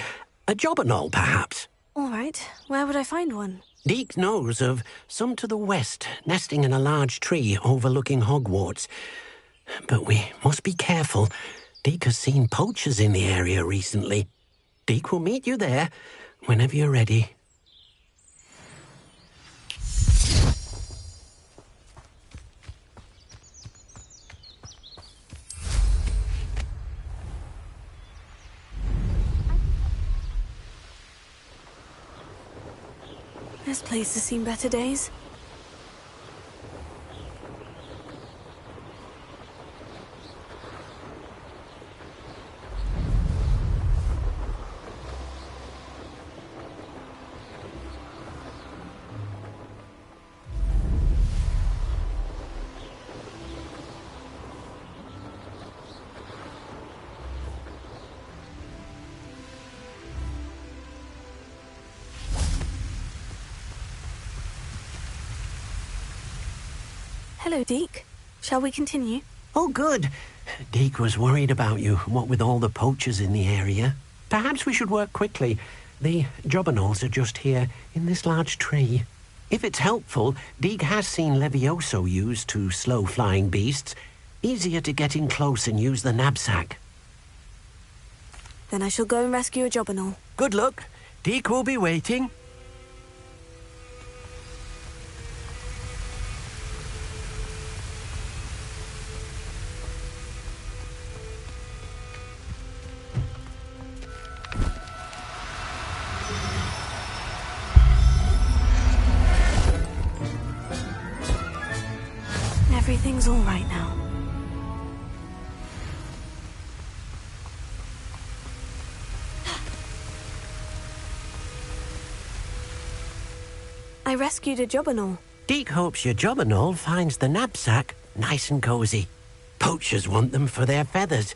A jobberknoll, perhaps. All right. Where would I find one? Deke knows of some to the west, nesting in a large tree overlooking Hogwarts. But we must be careful. Deke has seen poachers in the area recently. Deke will meet you there whenever you're ready. This place has seen better days. Hello, Deke. Shall we continue? Oh, good. Deke was worried about you, what with all the poachers in the area. Perhaps we should work quickly. The jobberknolls are just here, in this large tree. If it's helpful, Deke has seen Levioso used to slow flying beasts. Easier to get in close and use the knapsack. Then I shall go and rescue a jobberknoll. Good luck. Deke will be waiting. Everything's all right now. I rescued a jobberknoll. Deke hopes your jobberknoll finds the knapsack nice and cozy. Poachers want them for their feathers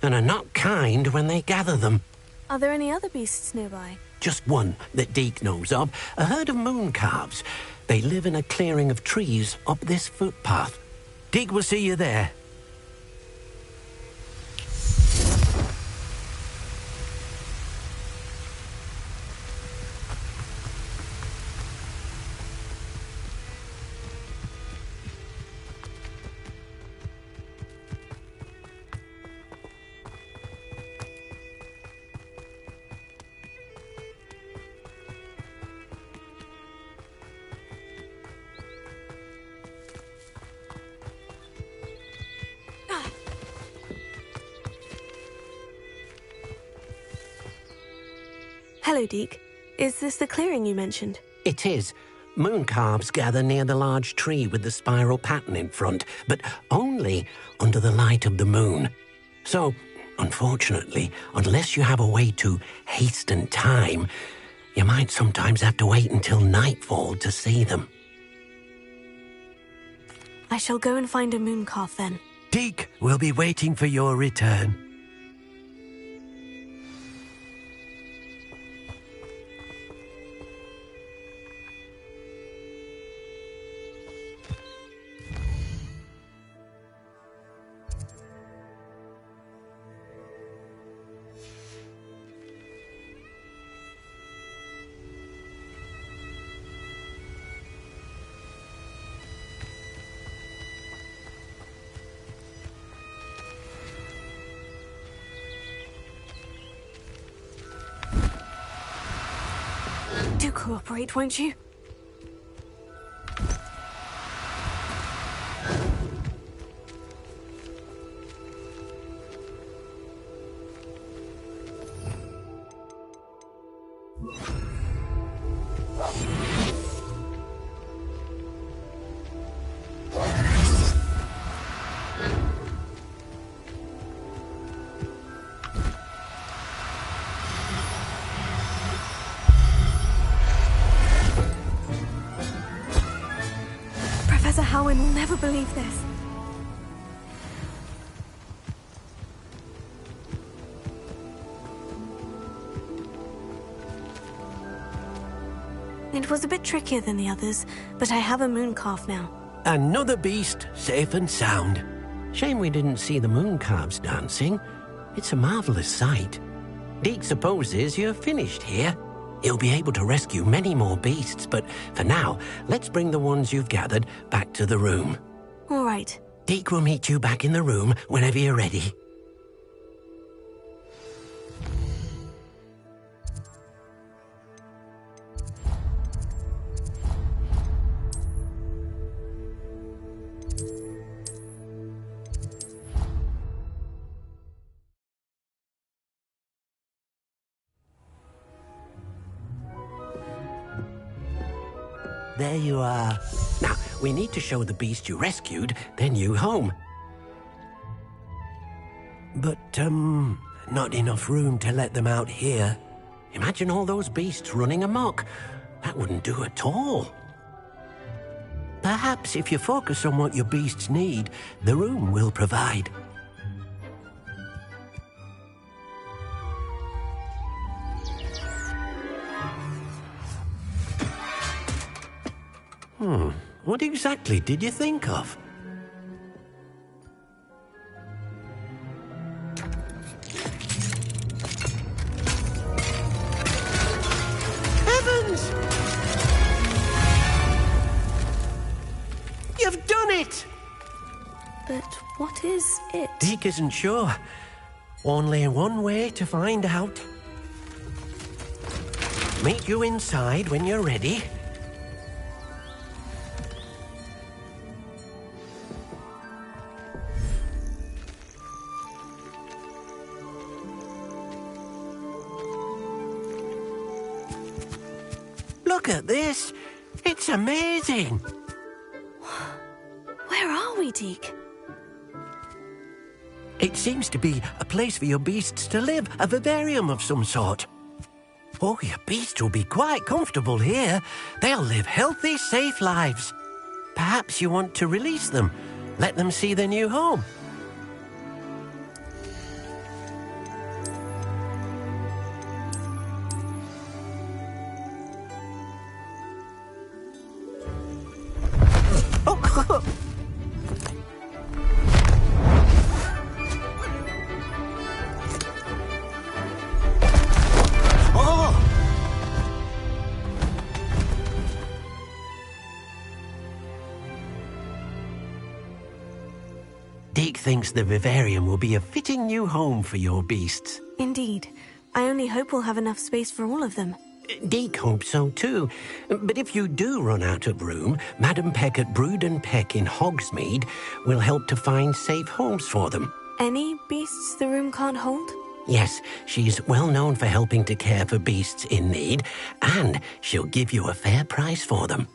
and are not kind when they gather them. Are there any other beasts nearby? Just one that Deke knows of, a herd of moon calves. They live in a clearing of trees up this footpath. Deke will see you there. Hello, Deke. Is this the clearing you mentioned? It is. Moon calves gather near the large tree with the spiral pattern in front, but only under the light of the moon. So, unfortunately, unless you have a way to hasten time, you might sometimes have to wait until nightfall to see them. I shall go and find a moon calf then. Deke will be waiting for your return. Do cooperate, won't you? Professor Howen will never believe this. It was a bit trickier than the others, but I have a moon calf now. Another beast, safe and sound. Shame we didn't see the moon calves dancing. It's a marvelous sight. Deke supposes you're finished here. He'll be able to rescue many more beasts, but for now, let's bring the ones you've gathered back to the room. All right. Deke will meet you back in the room whenever you're ready. There you are. Now, we need to show the beast you rescued their new home. But, not enough room to let them out here. Imagine all those beasts running amok. That wouldn't do at all. Perhaps if you focus on what your beasts need, the room will provide. What exactly did you think of? Heavens! You've done it! But what is it? Deke isn't sure. Only one way to find out. Meet you inside when you're ready. Look at this. It's amazing. Where are we, Deke? It seems to be a place for your beasts to live, a vivarium of some sort. Oh, your beasts will be quite comfortable here. They'll live healthy, safe lives. Perhaps you want to release them, let them see their new home. Deke thinks the vivarium will be a fitting new home for your beasts. Indeed. I only hope we'll have enough space for all of them. Deke hopes so too. But if you do run out of room, Madam Peck at Brood and Peck in Hogsmeade will help to find safe homes for them. Any beasts the room can't hold? Yes, she's well known for helping to care for beasts in need, and she'll give you a fair price for them.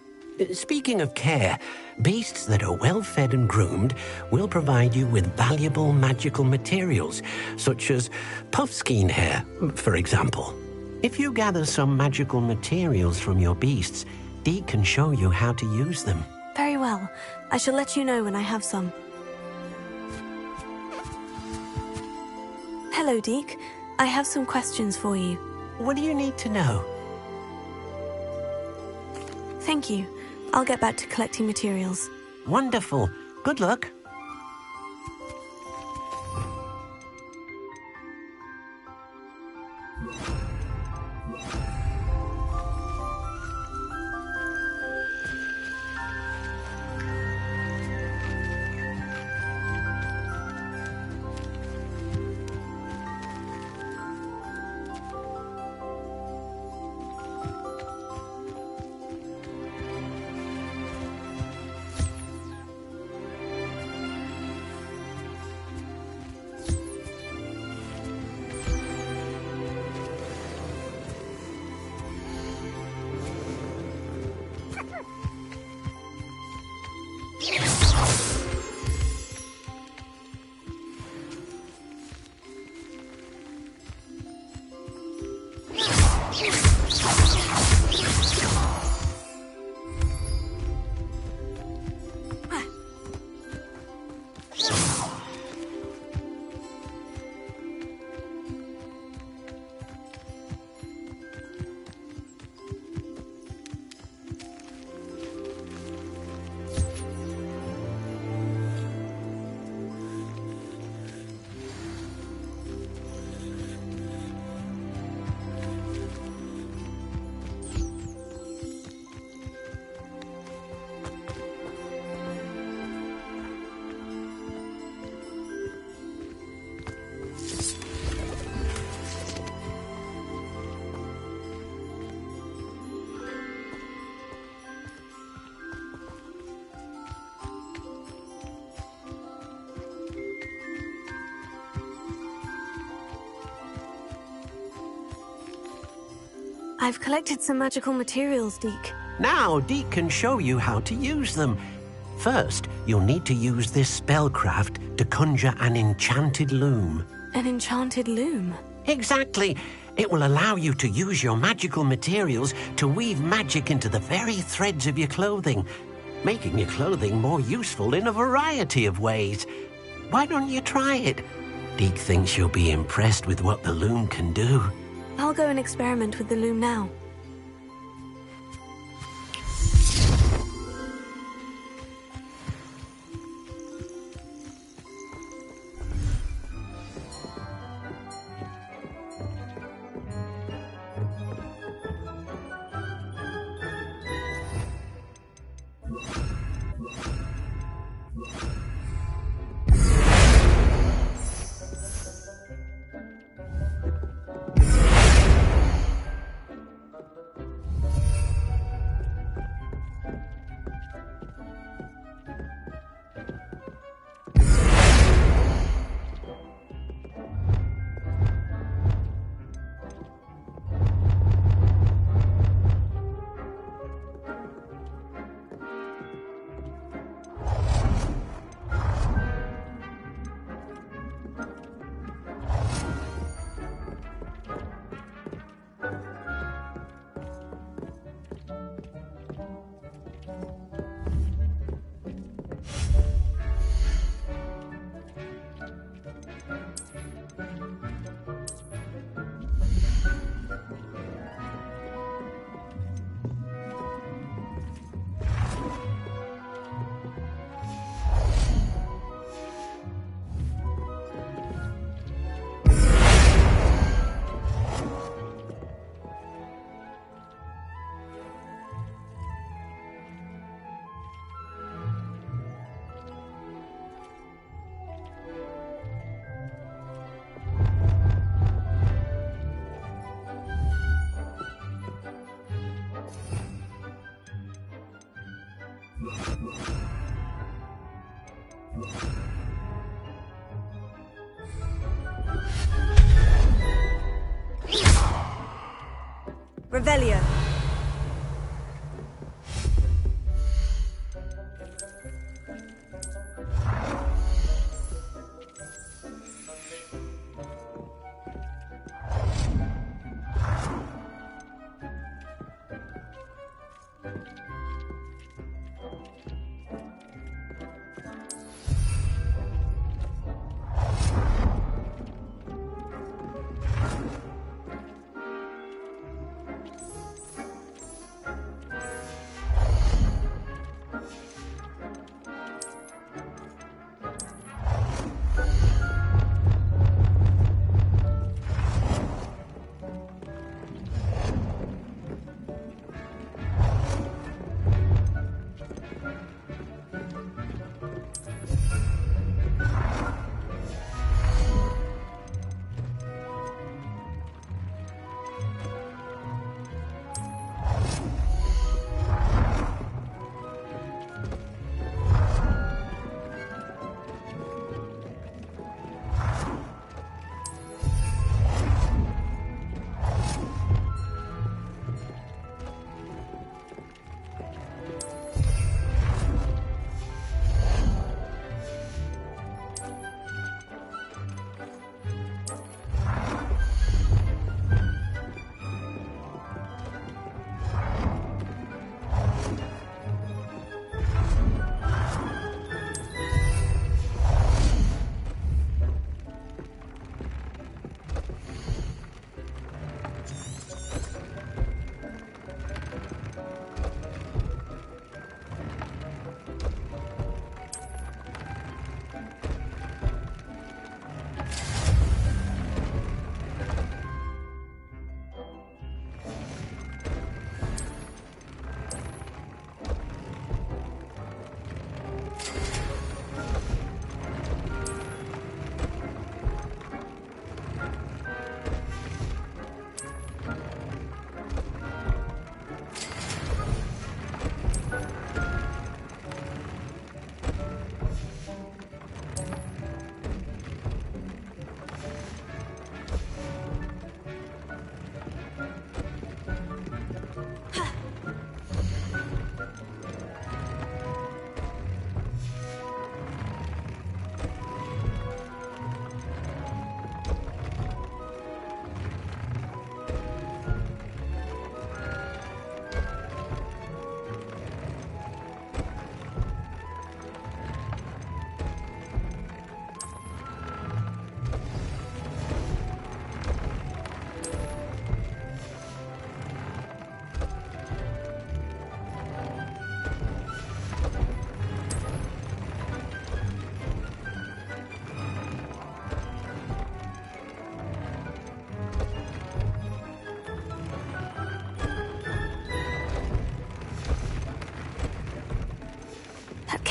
Speaking of care, beasts that are well fed and groomed will provide you with valuable magical materials, such as puffskein hair, for example. If you gather some magical materials from your beasts, Deke can show you how to use them. Very well. I shall let you know when I have some. Hello, Deke. I have some questions for you. What do you need to know? Thank you. I'll get back to collecting materials. Wonderful. Good luck. I've collected some magical materials, Deke. Now, Deke can show you how to use them. First, you'll need to use this spellcraft to conjure an enchanted loom. An enchanted loom? Exactly. It will allow you to use your magical materials to weave magic into the very threads of your clothing, making your clothing more useful in a variety of ways. Why don't you try it? Deke thinks you'll be impressed with what the loom can do. I'll go and experiment with the loom now. Revelio.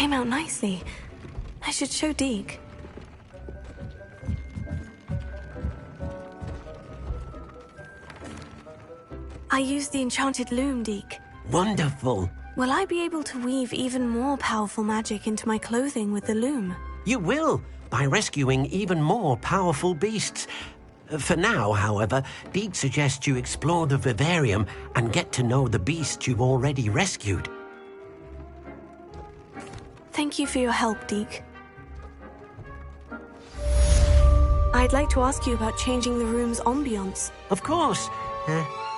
came out nicely. I should show Deke. I used the enchanted loom, Deke. Wonderful. Will I be able to weave even more powerful magic into my clothing with the loom? You will, by rescuing even more powerful beasts. For now, however, Deke suggests you explore the vivarium and get to know the beasts you've already rescued. Thank you for your help, Deke. I'd like to ask you about changing the room's ambiance. Of course.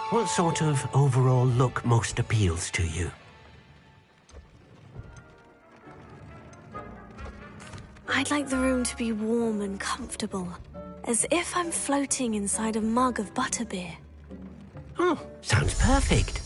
What sort of overall look most appeals to you? I'd like the room to be warm and comfortable, as if I'm floating inside a mug of butterbeer. Oh, sounds perfect.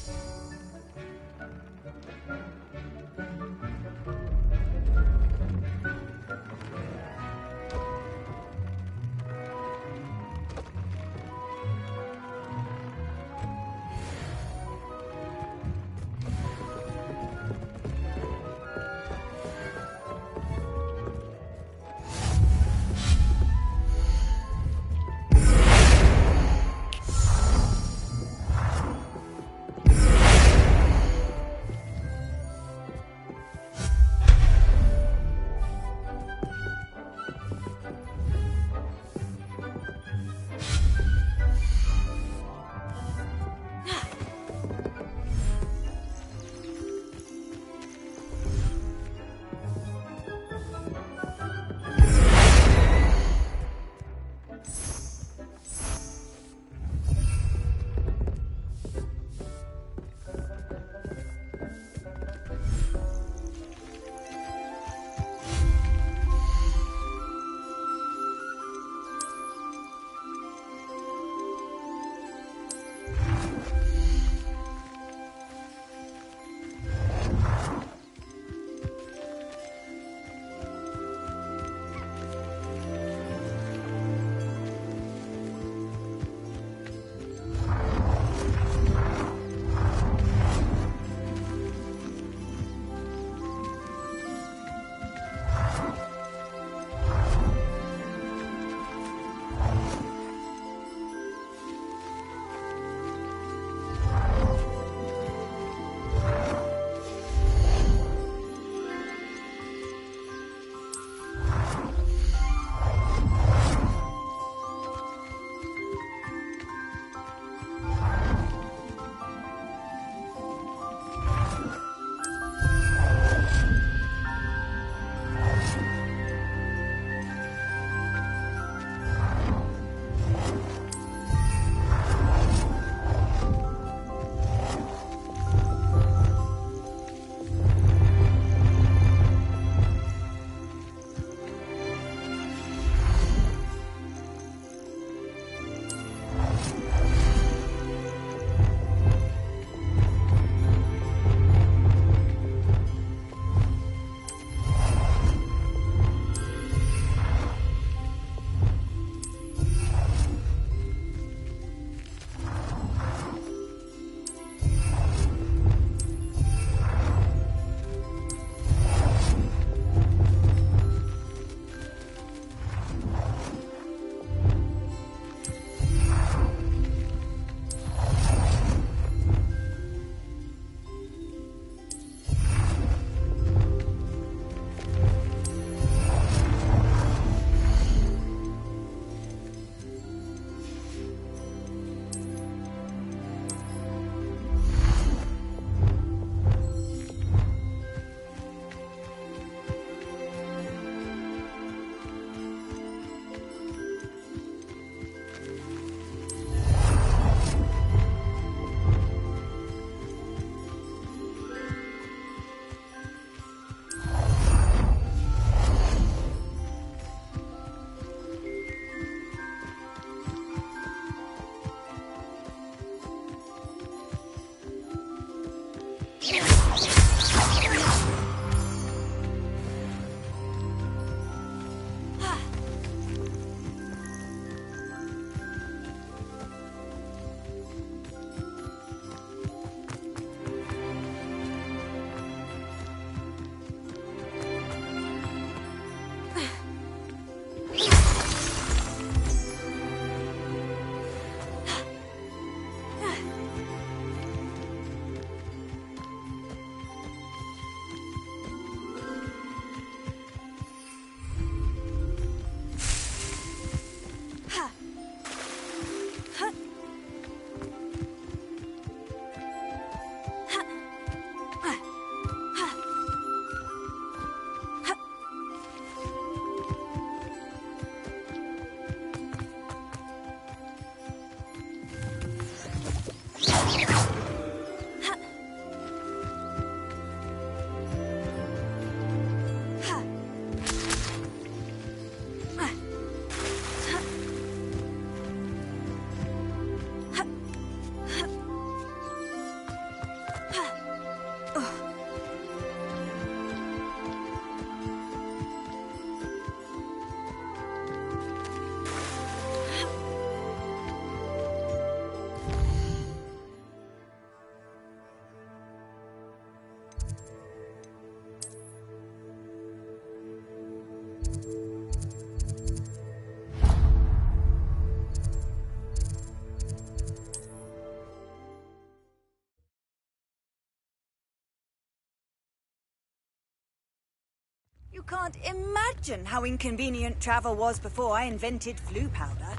You can't imagine how inconvenient travel was before I invented flu powder.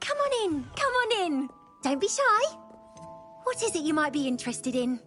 Come on in. Don't be shy. What is it you might be interested in?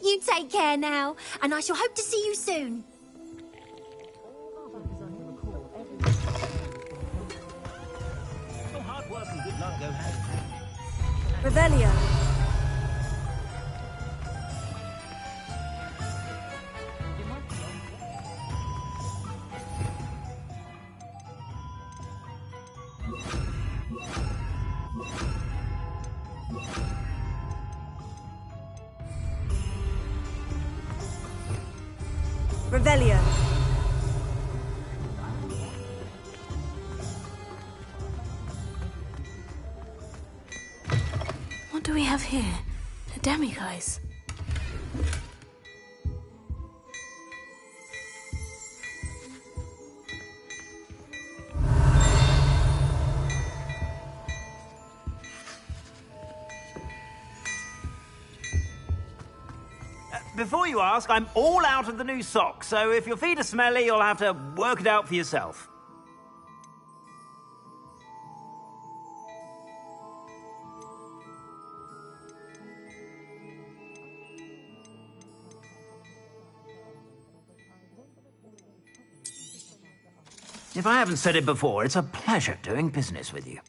You take care now, and I shall hope to see you soon. Your hard work and good luck go hand. Revelio. Revelio. What do we have here? A demiguise. Before you ask, I'm all out of the new socks, so if your feet are smelly, you'll have to work it out for yourself. If I haven't said it before, it's a pleasure doing business with you.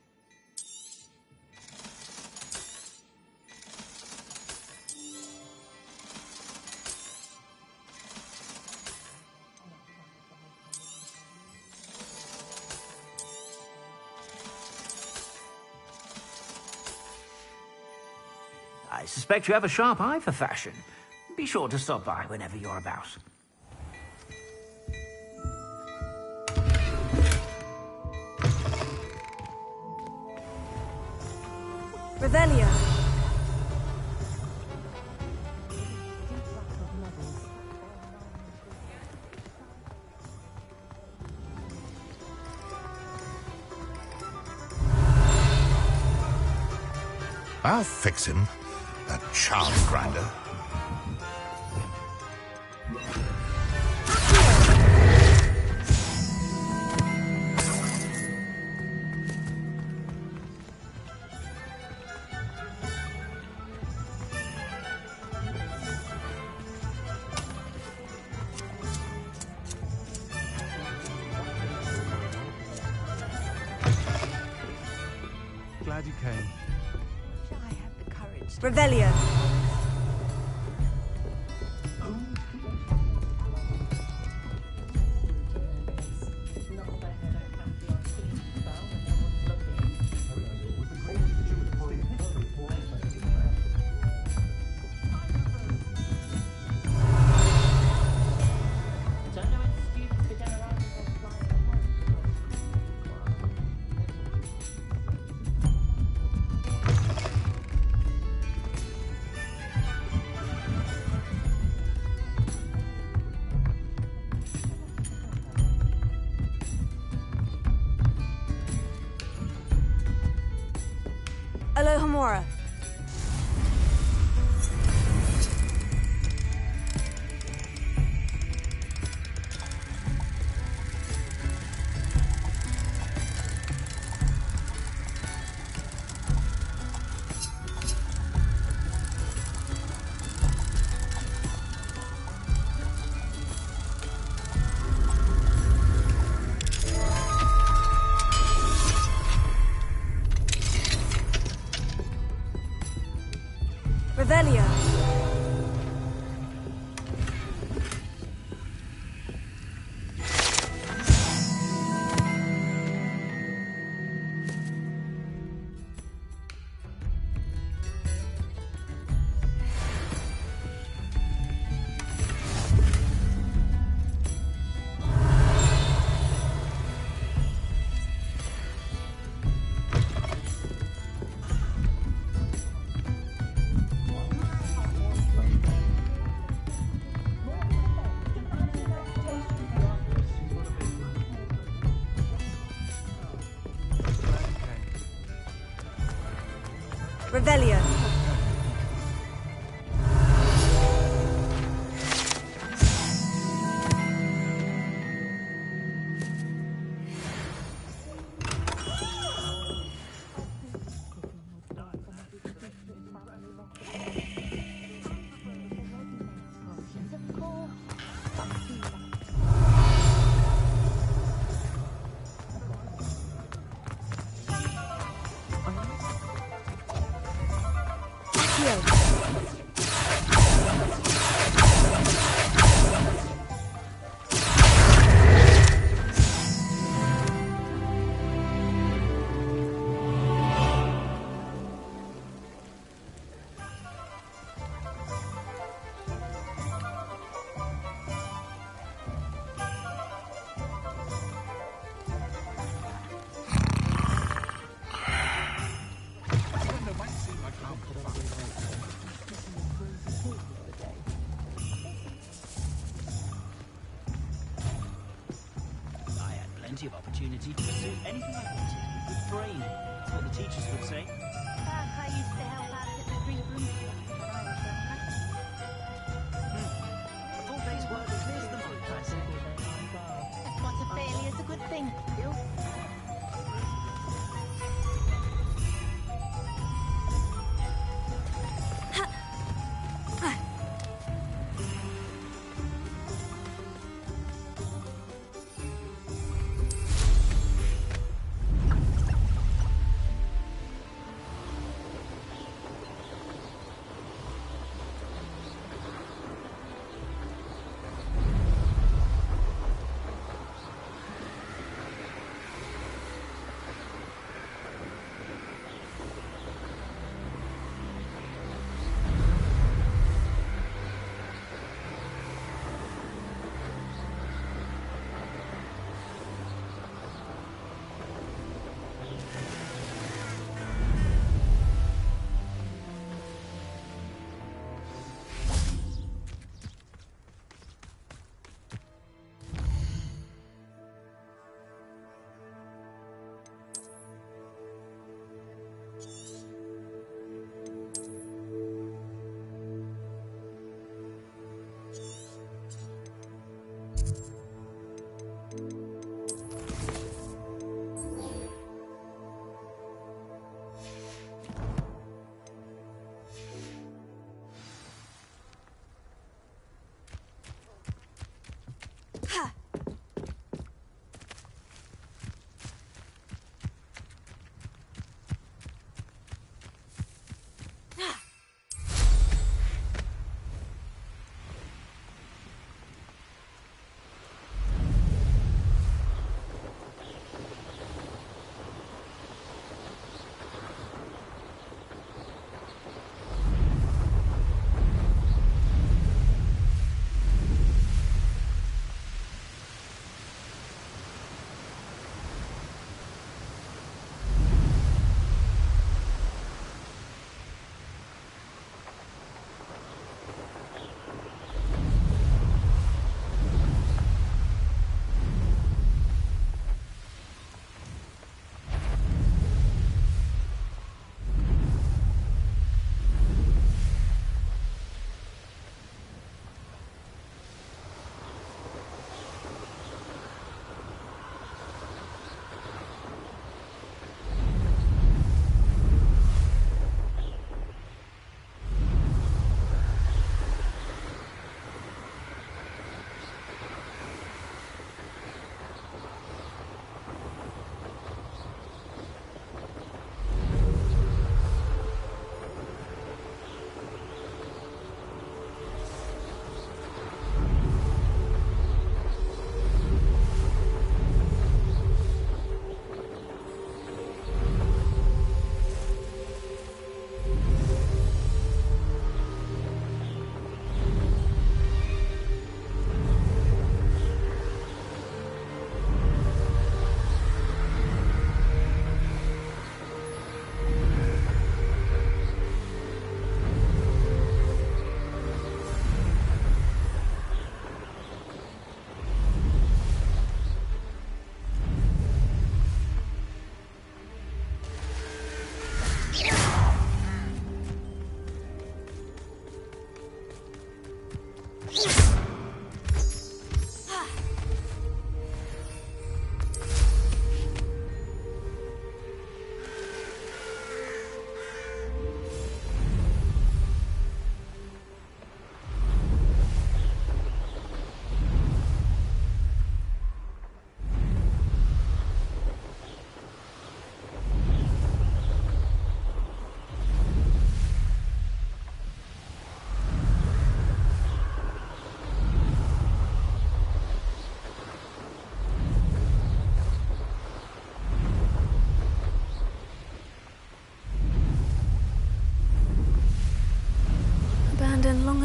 I suspect you have a sharp eye for fashion. Be sure to stop by whenever you're about. Revelio. I'll fix him, that charm grinder. Glad you came. Revelio. Alohomora. Revelio. Revelio. Of opportunity to pursue anything I wanted. With brain, that's what the teachers would say. I used to help out at the Green Room when I was A full day's work clears the mind, I say. That's what a failure's a good thing.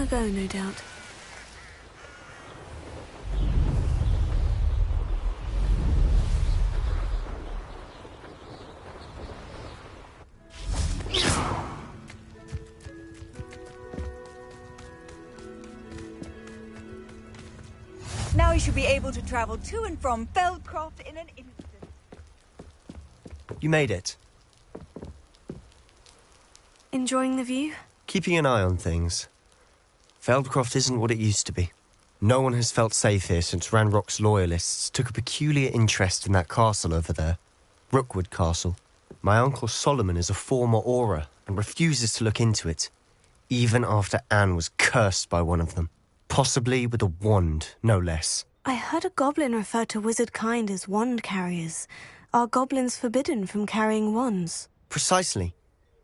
go, no doubt. Now you should be able to travel to and from Feldcroft in an instant. You made it. Enjoying the view? Keeping an eye on things. Feldcroft isn't what it used to be. No one has felt safe here since Ranrock's loyalists took a peculiar interest in that castle over there. Rookwood Castle. My uncle Solomon is a former Auror and refuses to look into it, even after Anne was cursed by one of them. Possibly with a wand, no less. I heard a goblin refer to wizard kind as wand carriers. Are goblins forbidden from carrying wands? Precisely.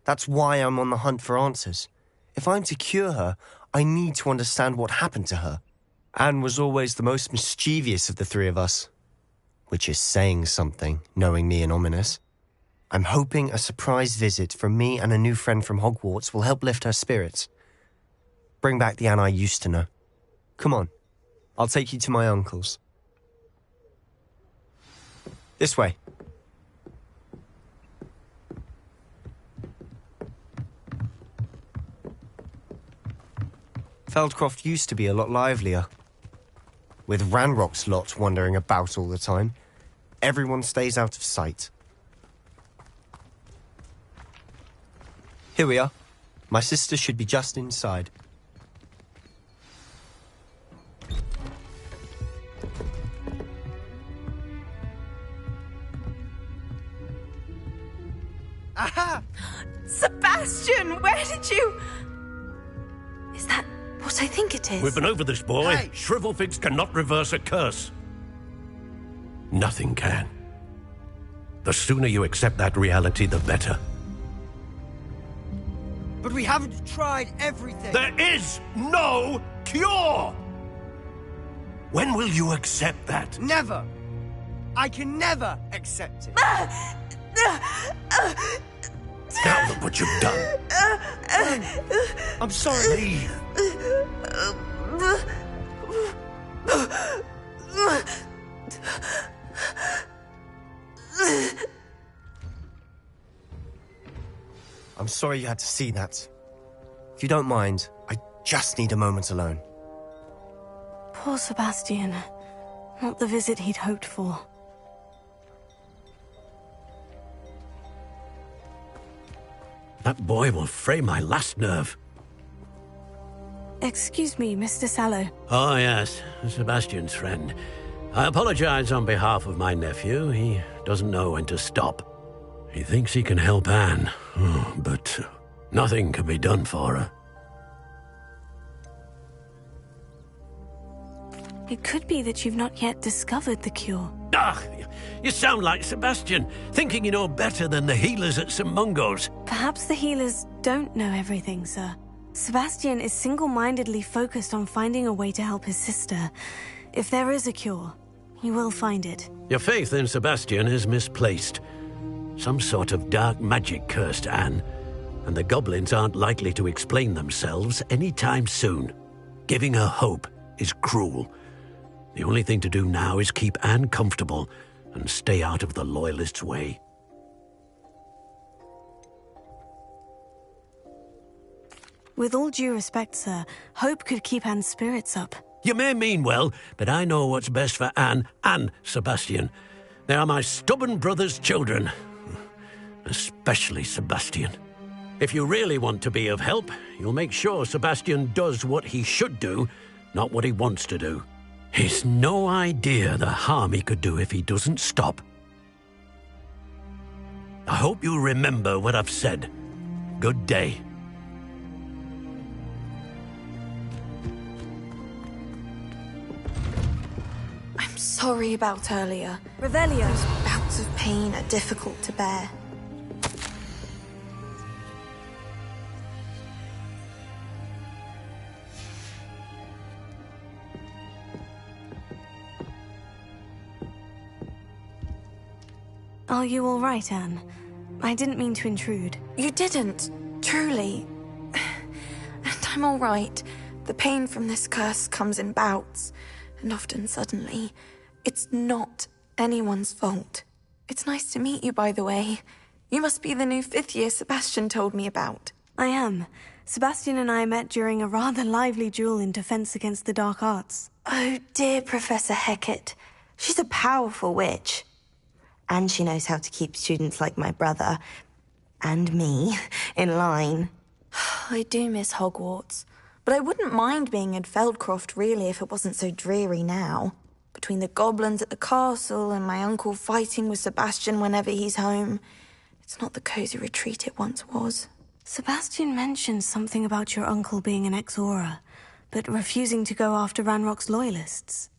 That's why I'm on the hunt for answers. If I'm to cure her, I need to understand what happened to her. Anne was always the most mischievous of the three of us. Which is saying something, knowing me and Ominous. I'm hoping a surprise visit from me and a new friend from Hogwarts will help lift her spirits. Bring back the Anne I used to know. Come on, I'll take you to my uncle's. This way. Feldcroft used to be a lot livelier. With Ranrock's lot wandering about all the time, everyone stays out of sight. Here we are. My sister should be just inside. Aha! Sebastian, where did you... Is that what I think it is? We've been over this, boy. Hey. Shrivelfigs cannot reverse a curse. Nothing can. The sooner you accept that reality, the better. But we haven't tried everything. There is no cure! When will you accept that? Never. I can never accept it. Now look what you've done. I'm sorry. Leave. I'm sorry you had to see that. If you don't mind, I just need a moment alone. Poor Sebastian. Not the visit he'd hoped for. That boy will fray my last nerve. Excuse me, Mr. Sallow. Oh, yes, Sebastian's friend. I apologize on behalf of my nephew. He doesn't know when to stop. He thinks he can help Anne, but nothing can be done for her. It could be that you've not yet discovered the cure. Ah, you sound like Sebastian, thinking you know better than the healers at St. Mungo's. Perhaps the healers don't know everything, sir. Sebastian is single-mindedly focused on finding a way to help his sister. If there is a cure, he will find it. Your faith in Sebastian is misplaced. Some sort of dark magic cursed Anne, and the goblins aren't likely to explain themselves anytime soon. Giving her hope is cruel. The only thing to do now is keep Anne comfortable and stay out of the Loyalists' way. With all due respect, sir, hope could keep Anne's spirits up. You may mean well, but I know what's best for Anne and Sebastian. They are my stubborn brother's children. Especially Sebastian. If you really want to be of help, you'll make sure Sebastian does what he should do, not what he wants to do. He's no idea the harm he could do if he doesn't stop. I hope you'll remember what I've said. Good day. I'm sorry about earlier. Revelio. Those bouts of pain are difficult to bear. Are you all right, Anne? I didn't mean to intrude. You didn't, truly. And I'm all right. The pain from this curse comes in bouts, and often suddenly. It's not anyone's fault. It's nice to meet you, by the way. You must be the new 5th year Sebastian told me about. I am. Sebastian and I met during a rather lively duel in Defense Against the Dark Arts. Oh, dear Professor Hecat. She's a powerful witch. And she knows how to keep students like my brother, and me, in line. I do miss Hogwarts, but I wouldn't mind being in Feldcroft, really, if it wasn't so dreary now. Between the goblins at the castle and my uncle fighting with Sebastian whenever he's home, it's not the cozy retreat it once was. Sebastian mentioned something about your uncle being an ex-Auror, but refusing to go after Ranrock's loyalists.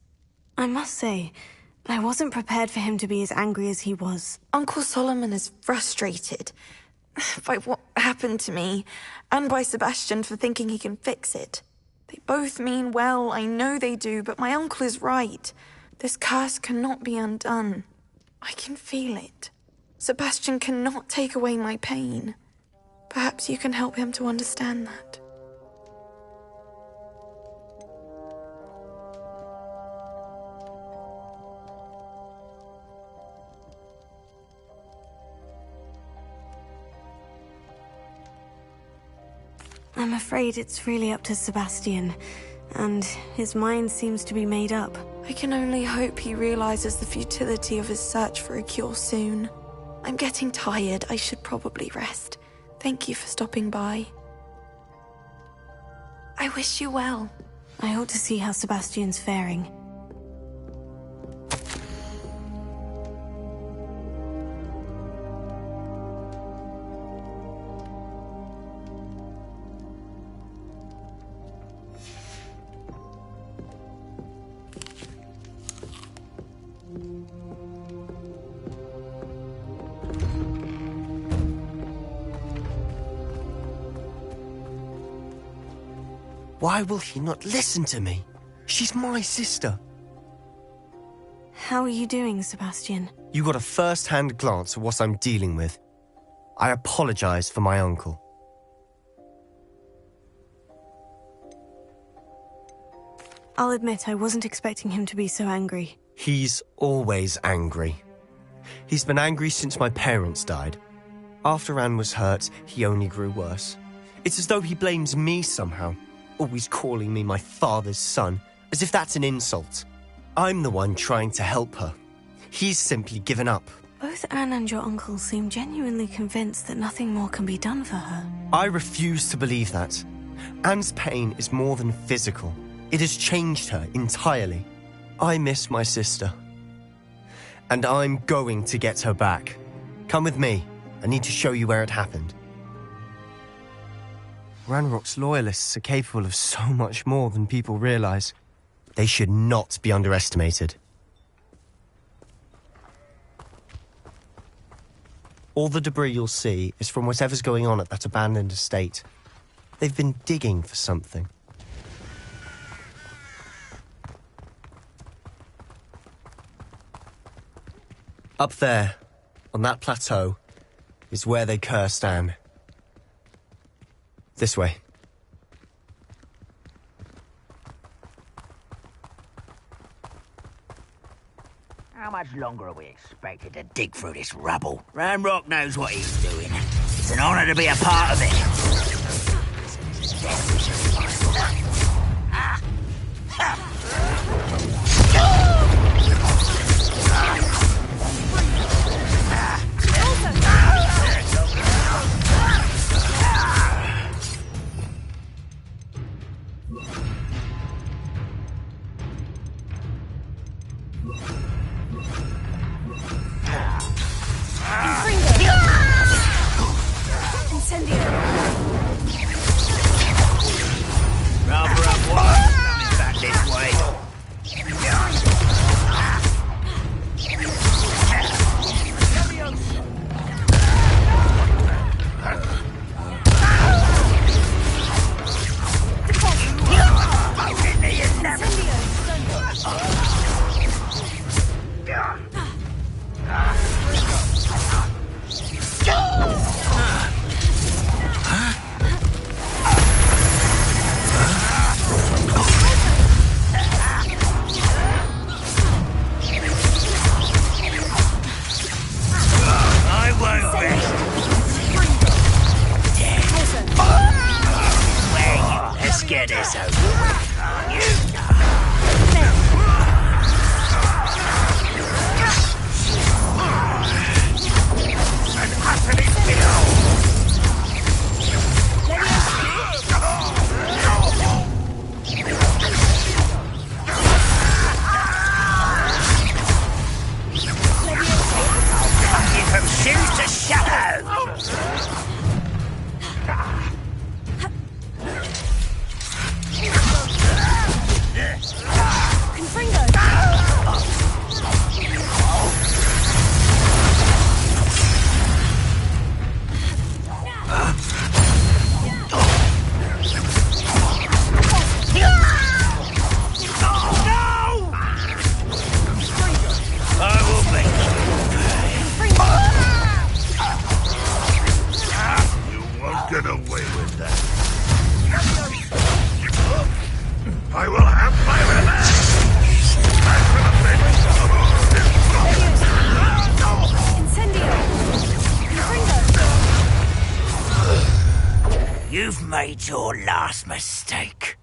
I must say, I wasn't prepared for him to be as angry as he was. Uncle Solomon is frustrated by what happened to me, and by Sebastian for thinking he can fix it. They both mean well, I know they do, but my uncle is right. This curse cannot be undone. I can feel it. Sebastian cannot take away my pain. Perhaps you can help him to understand that. I'm afraid it's really up to Sebastian, and his mind seems to be made up. I can only hope he realizes the futility of his search for a cure soon. I'm getting tired. I should probably rest. Thank you for stopping by. I wish you well. I ought to see how Sebastian's faring. Why will he not listen to me? She's my sister. How are you doing, Sebastian? You got a first-hand glance at what I'm dealing with. I apologize for my uncle. I'll admit I wasn't expecting him to be so angry. He's always angry. He's been angry since my parents died. After Anne was hurt, he only grew worse. It's as though he blames me somehow. Always calling me my father's son, as if that's an insult. I'm the one trying to help her. He's simply given up. Both Anne and your uncle seem genuinely convinced that nothing more can be done for her. I refuse to believe that. Anne's pain is more than physical. It has changed her entirely. I miss my sister. And I'm going to get her back. Come with me. I need to show you where it happened. Ranrock's loyalists are capable of so much more than people realize. They should not be underestimated. All the debris you'll see is from whatever's going on at that abandoned estate. They've been digging for something. Up there, on that plateau, is where they cursed Anne. This way. How much longer are we expected to dig through this rubble? Ranrock knows what he's doing. It's an honor to be a part of it. get away with that. I will have my revenge! You've made your last mistake.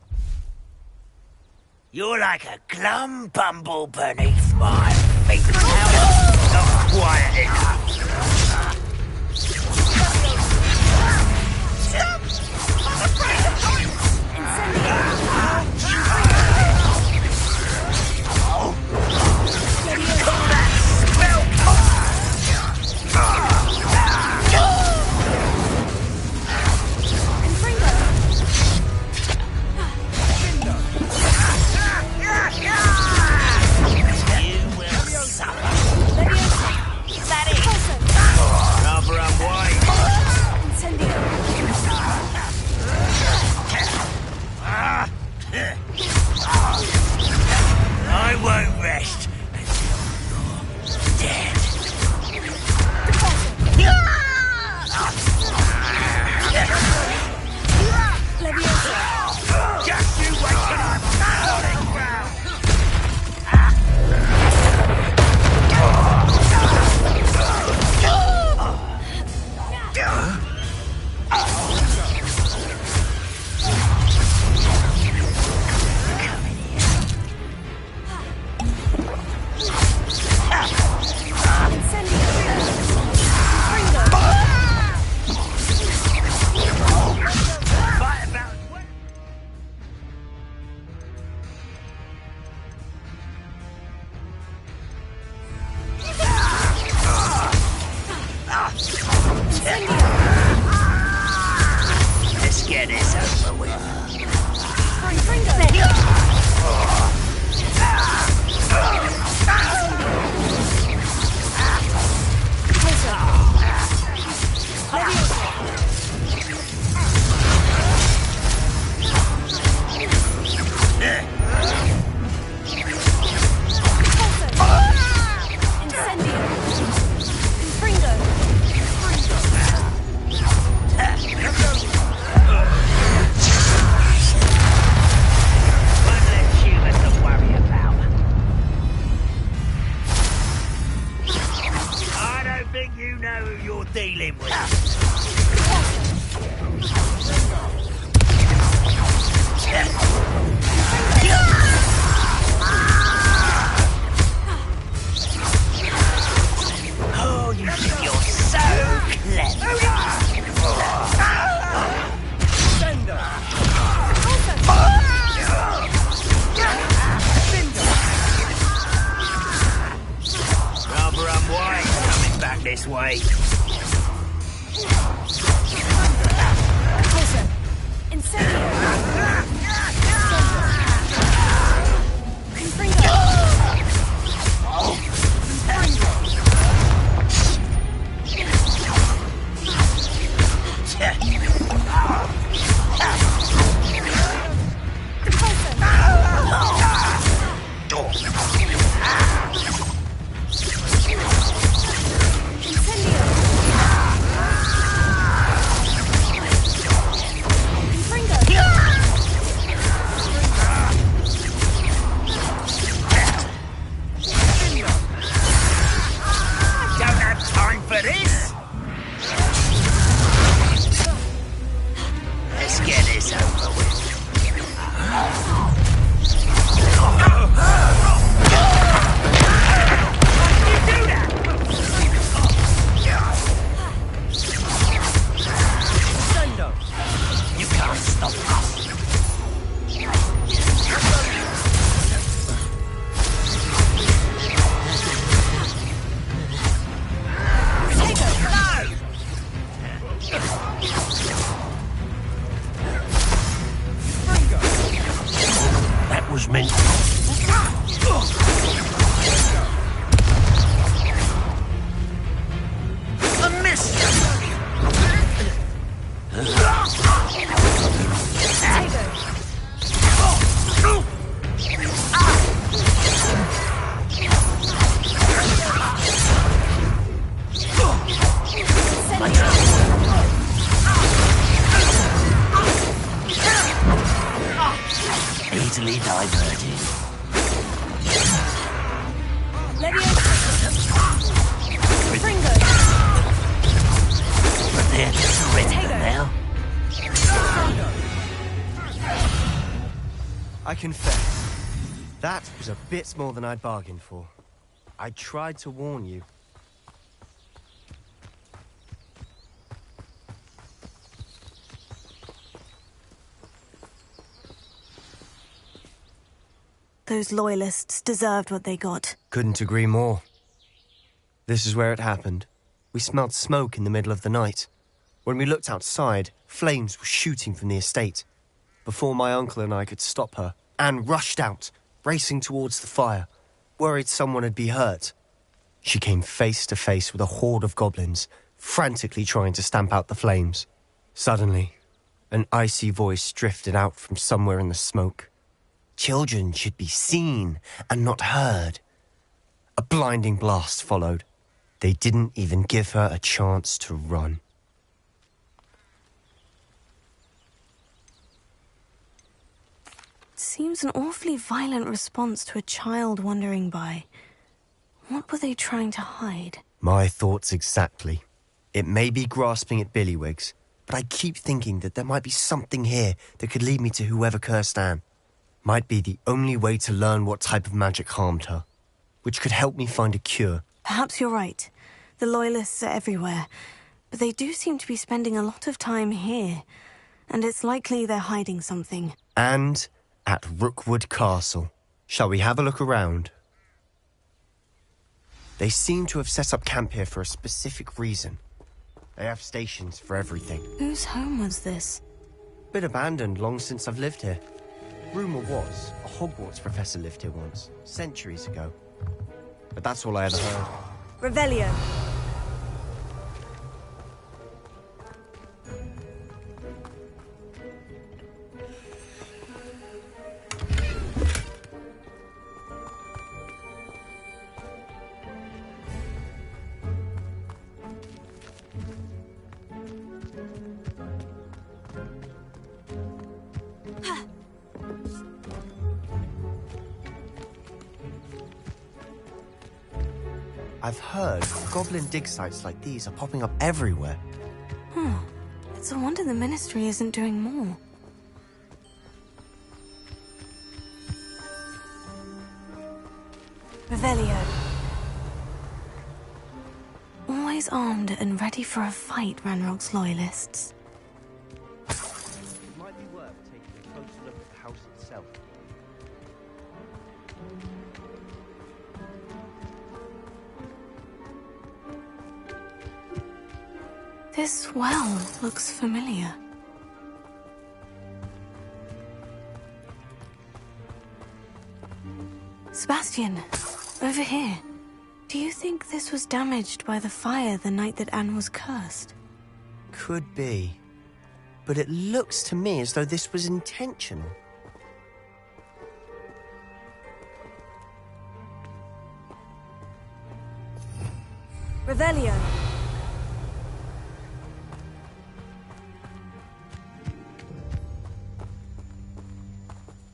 You're like a glum bumble beneath my feet. Not quiet enough. I won't rest until you're dead. Just you wait till I'm falling ground. Let's get this over with. You know who you're dealing with. Oh, you think you're so clever. Rather unwise coming back this way. Was meant a miss. diverted. Fringo! Prepare to surrender now. I confess, that was a bit more than I'd bargained for. I tried to warn you. Those loyalists deserved what they got. Couldn't agree more. This is where it happened. We smelled smoke in the middle of the night. When we looked outside, flames were shooting from the estate. Before my uncle and I could stop her, Anne rushed out, racing towards the fire, worried someone had been hurt. She came face to face with a horde of goblins, frantically trying to stamp out the flames. Suddenly, an icy voice drifted out from somewhere in the smoke. Children should be seen and not heard. A blinding blast followed. They didn't even give her a chance to run. It seems an awfully violent response to a child wandering by. What were they trying to hide? My thoughts exactly. It may be grasping at Billywigs, but I keep thinking that there might be something here that could lead me to whoever cursed Anne. Might be the only way to learn what type of magic harmed her, which could help me find a cure. Perhaps you're right. The Loyalists are everywhere, but they do seem to be spending a lot of time here, and it's likely they're hiding something. And at Rookwood Castle. Shall we have a look around? They seem to have set up camp here for a specific reason. They have stations for everything. Whose home was this? Been abandoned long since I've lived here. Rumour was, a Hogwarts professor lived here once, centuries ago. But that's all I ever heard. Revelio. I've heard goblin dig sites like these are popping up everywhere. It's a wonder the Ministry isn't doing more. Revelio. Always armed and ready for a fight, Ranrock's Loyalists. It might be worth taking a closer look at the house itself. This well looks familiar. Sebastian, over here. Do you think this was damaged by the fire the night that Anne was cursed? Could be. But it looks to me as though this was intentional. Revelio.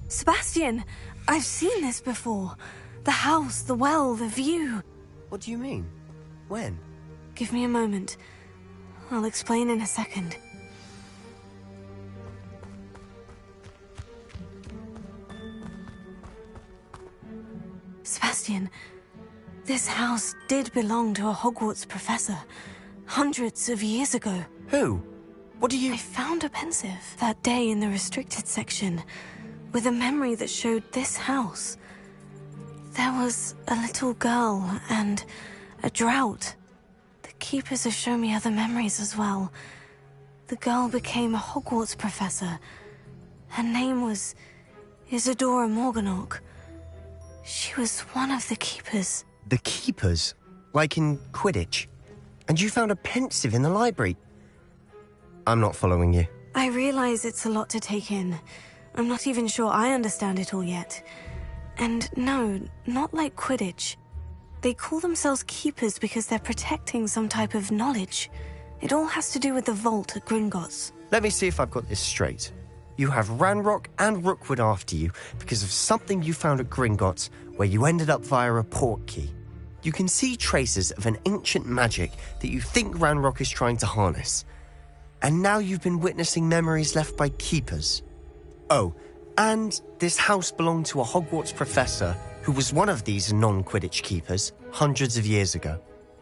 Sebastian, I've seen this before. The house, the well, the view. What do you mean? When? Give me a moment. I'll explain in a second. Sebastian, this house did belong to a Hogwarts professor. Hundreds of years ago. Who? What do you... I found a pensive that day in the restricted section, with a memory that showed this house. There was a little girl and a drought. The keepers have shown me other memories as well. The girl became a Hogwarts professor. Her name was Isadora Morganach. She was one of the keepers. The keepers? Like in Quidditch? And you found a pensive in the library? I'm not following you. I realize it's a lot to take in. I'm not even sure I understand it all yet. And no, not like Quidditch. They call themselves keepers because they're protecting some type of knowledge. It all has to do with the vault at Gringotts. Let me see if I've got this straight. You have Ranrock and Rookwood after you because of something you found at Gringotts, where you ended up via a port key. You can see traces of an ancient magic that you think Ranrock is trying to harness. And now you've been witnessing memories left by keepers. Oh, and this house belonged to a Hogwarts professor who was one of these non-Quidditch keepers hundreds of years ago.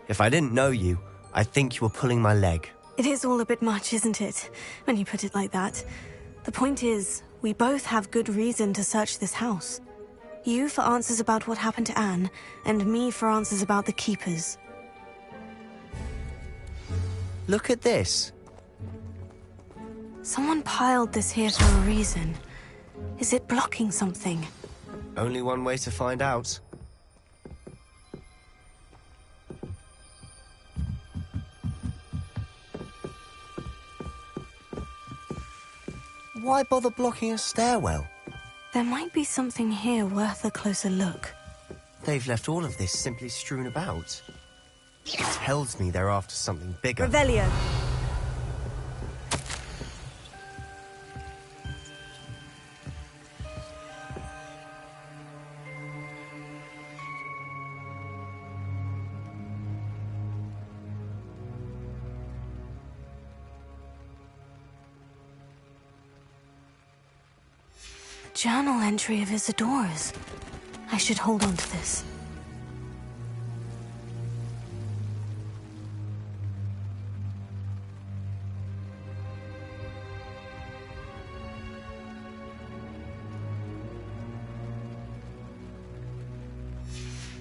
If I didn't know you, I'd think you were pulling my leg. It is all a bit much, isn't it, when you put it like that? The point is, we both have good reason to search this house. You for answers about what happened to Anne, and me for answers about the keepers. Look at this. Someone piled this here for a reason. Is it blocking something? Only one way to find out. Why bother blocking a stairwell? There might be something here worth a closer look. They've left all of this simply strewn about. It tells me they're after something bigger. Revelio. Journal entry of Isadora's. I should hold on to this.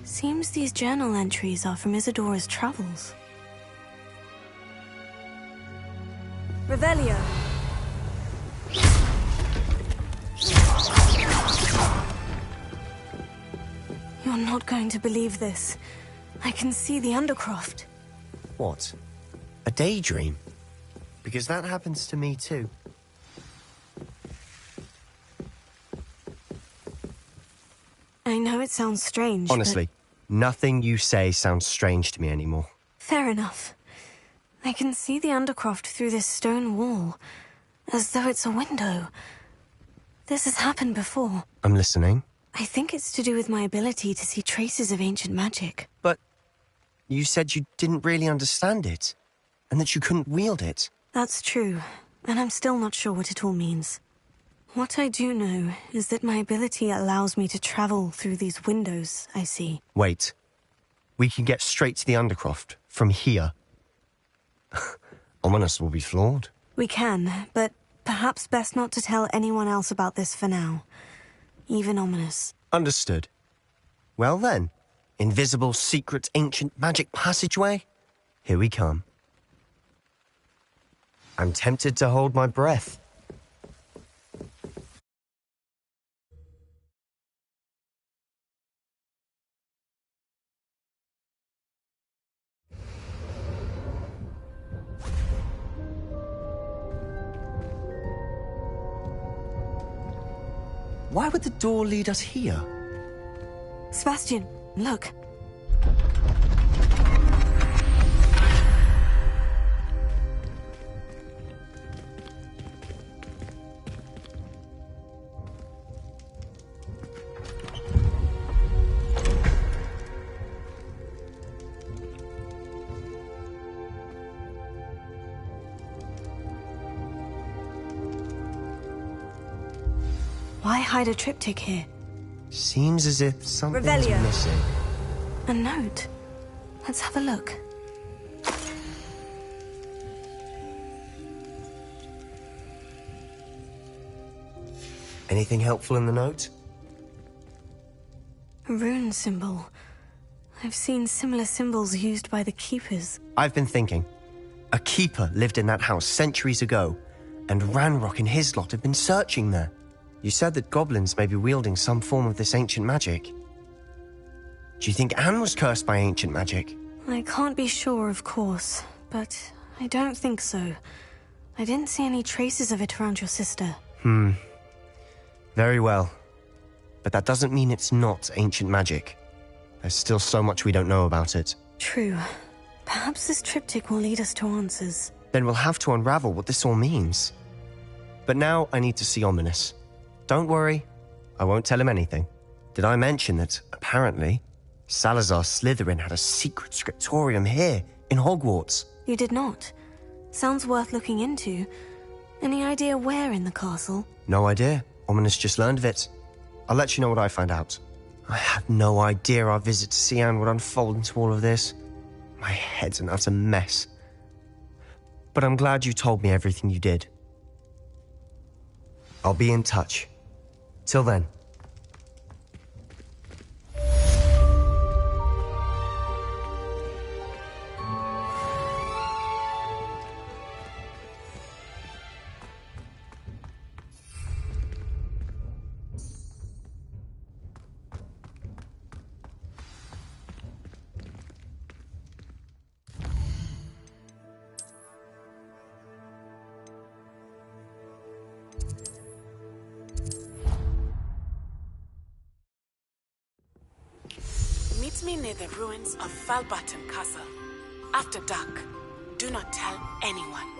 Seems these journal entries are from Isadora's travels. Revelio. You're not going to believe this. I can see the Undercroft. What? A daydream? Because that happens to me too. I know it sounds strange, Honestly, nothing you say sounds strange to me anymore. Fair enough. I can see the Undercroft through this stone wall, as though it's a window. This has happened before. I'm listening. I think it's to do with my ability to see traces of ancient magic. But you said you didn't really understand it, and that you couldn't wield it. That's true, and I'm still not sure what it all means. What I do know is that my ability allows me to travel through these windows I see. Wait. We can get straight to the Undercroft from here. Ominous will be flawed. We can, but perhaps best not to tell anyone else about this for now. Even Ominous. Understood. Well then, invisible, secret, ancient magic passageway? Here we come. I'm tempted to hold my breath. Why would the door lead us here? Sebastian, look. Why hide a triptych here? Seems as if something's Revelio. missing. A note. Let's have a look. Anything helpful in the note? A rune symbol. I've seen similar symbols used by the keepers. I've been thinking. A keeper lived in that house centuries ago, and Ranrock and his lot have been searching there. You said that goblins may be wielding some form of this ancient magic. Do you think Anne was cursed by ancient magic? I can't be sure, of course, but I don't think so. I didn't see any traces of it around your sister. Very well. But that doesn't mean it's not ancient magic. There's still so much we don't know about it. True. Perhaps this triptych will lead us to answers. Then we'll have to unravel what this all means. But now I need to see Ominous. Don't worry, I won't tell him anything. Did I mention that, apparently, Salazar Slytherin had a secret scriptorium here, in Hogwarts? You did not. Sounds worth looking into. Any idea where in the castle? No idea. Ominous just learned of it. I'll let you know what I find out. I had no idea our visit to Cian would unfold into all of this. My head's an utter mess. But I'm glad you told me everything you did. I'll be in touch. Till then. Meet me near the ruins of Falbaton Castle. After dark. Do not tell anyone.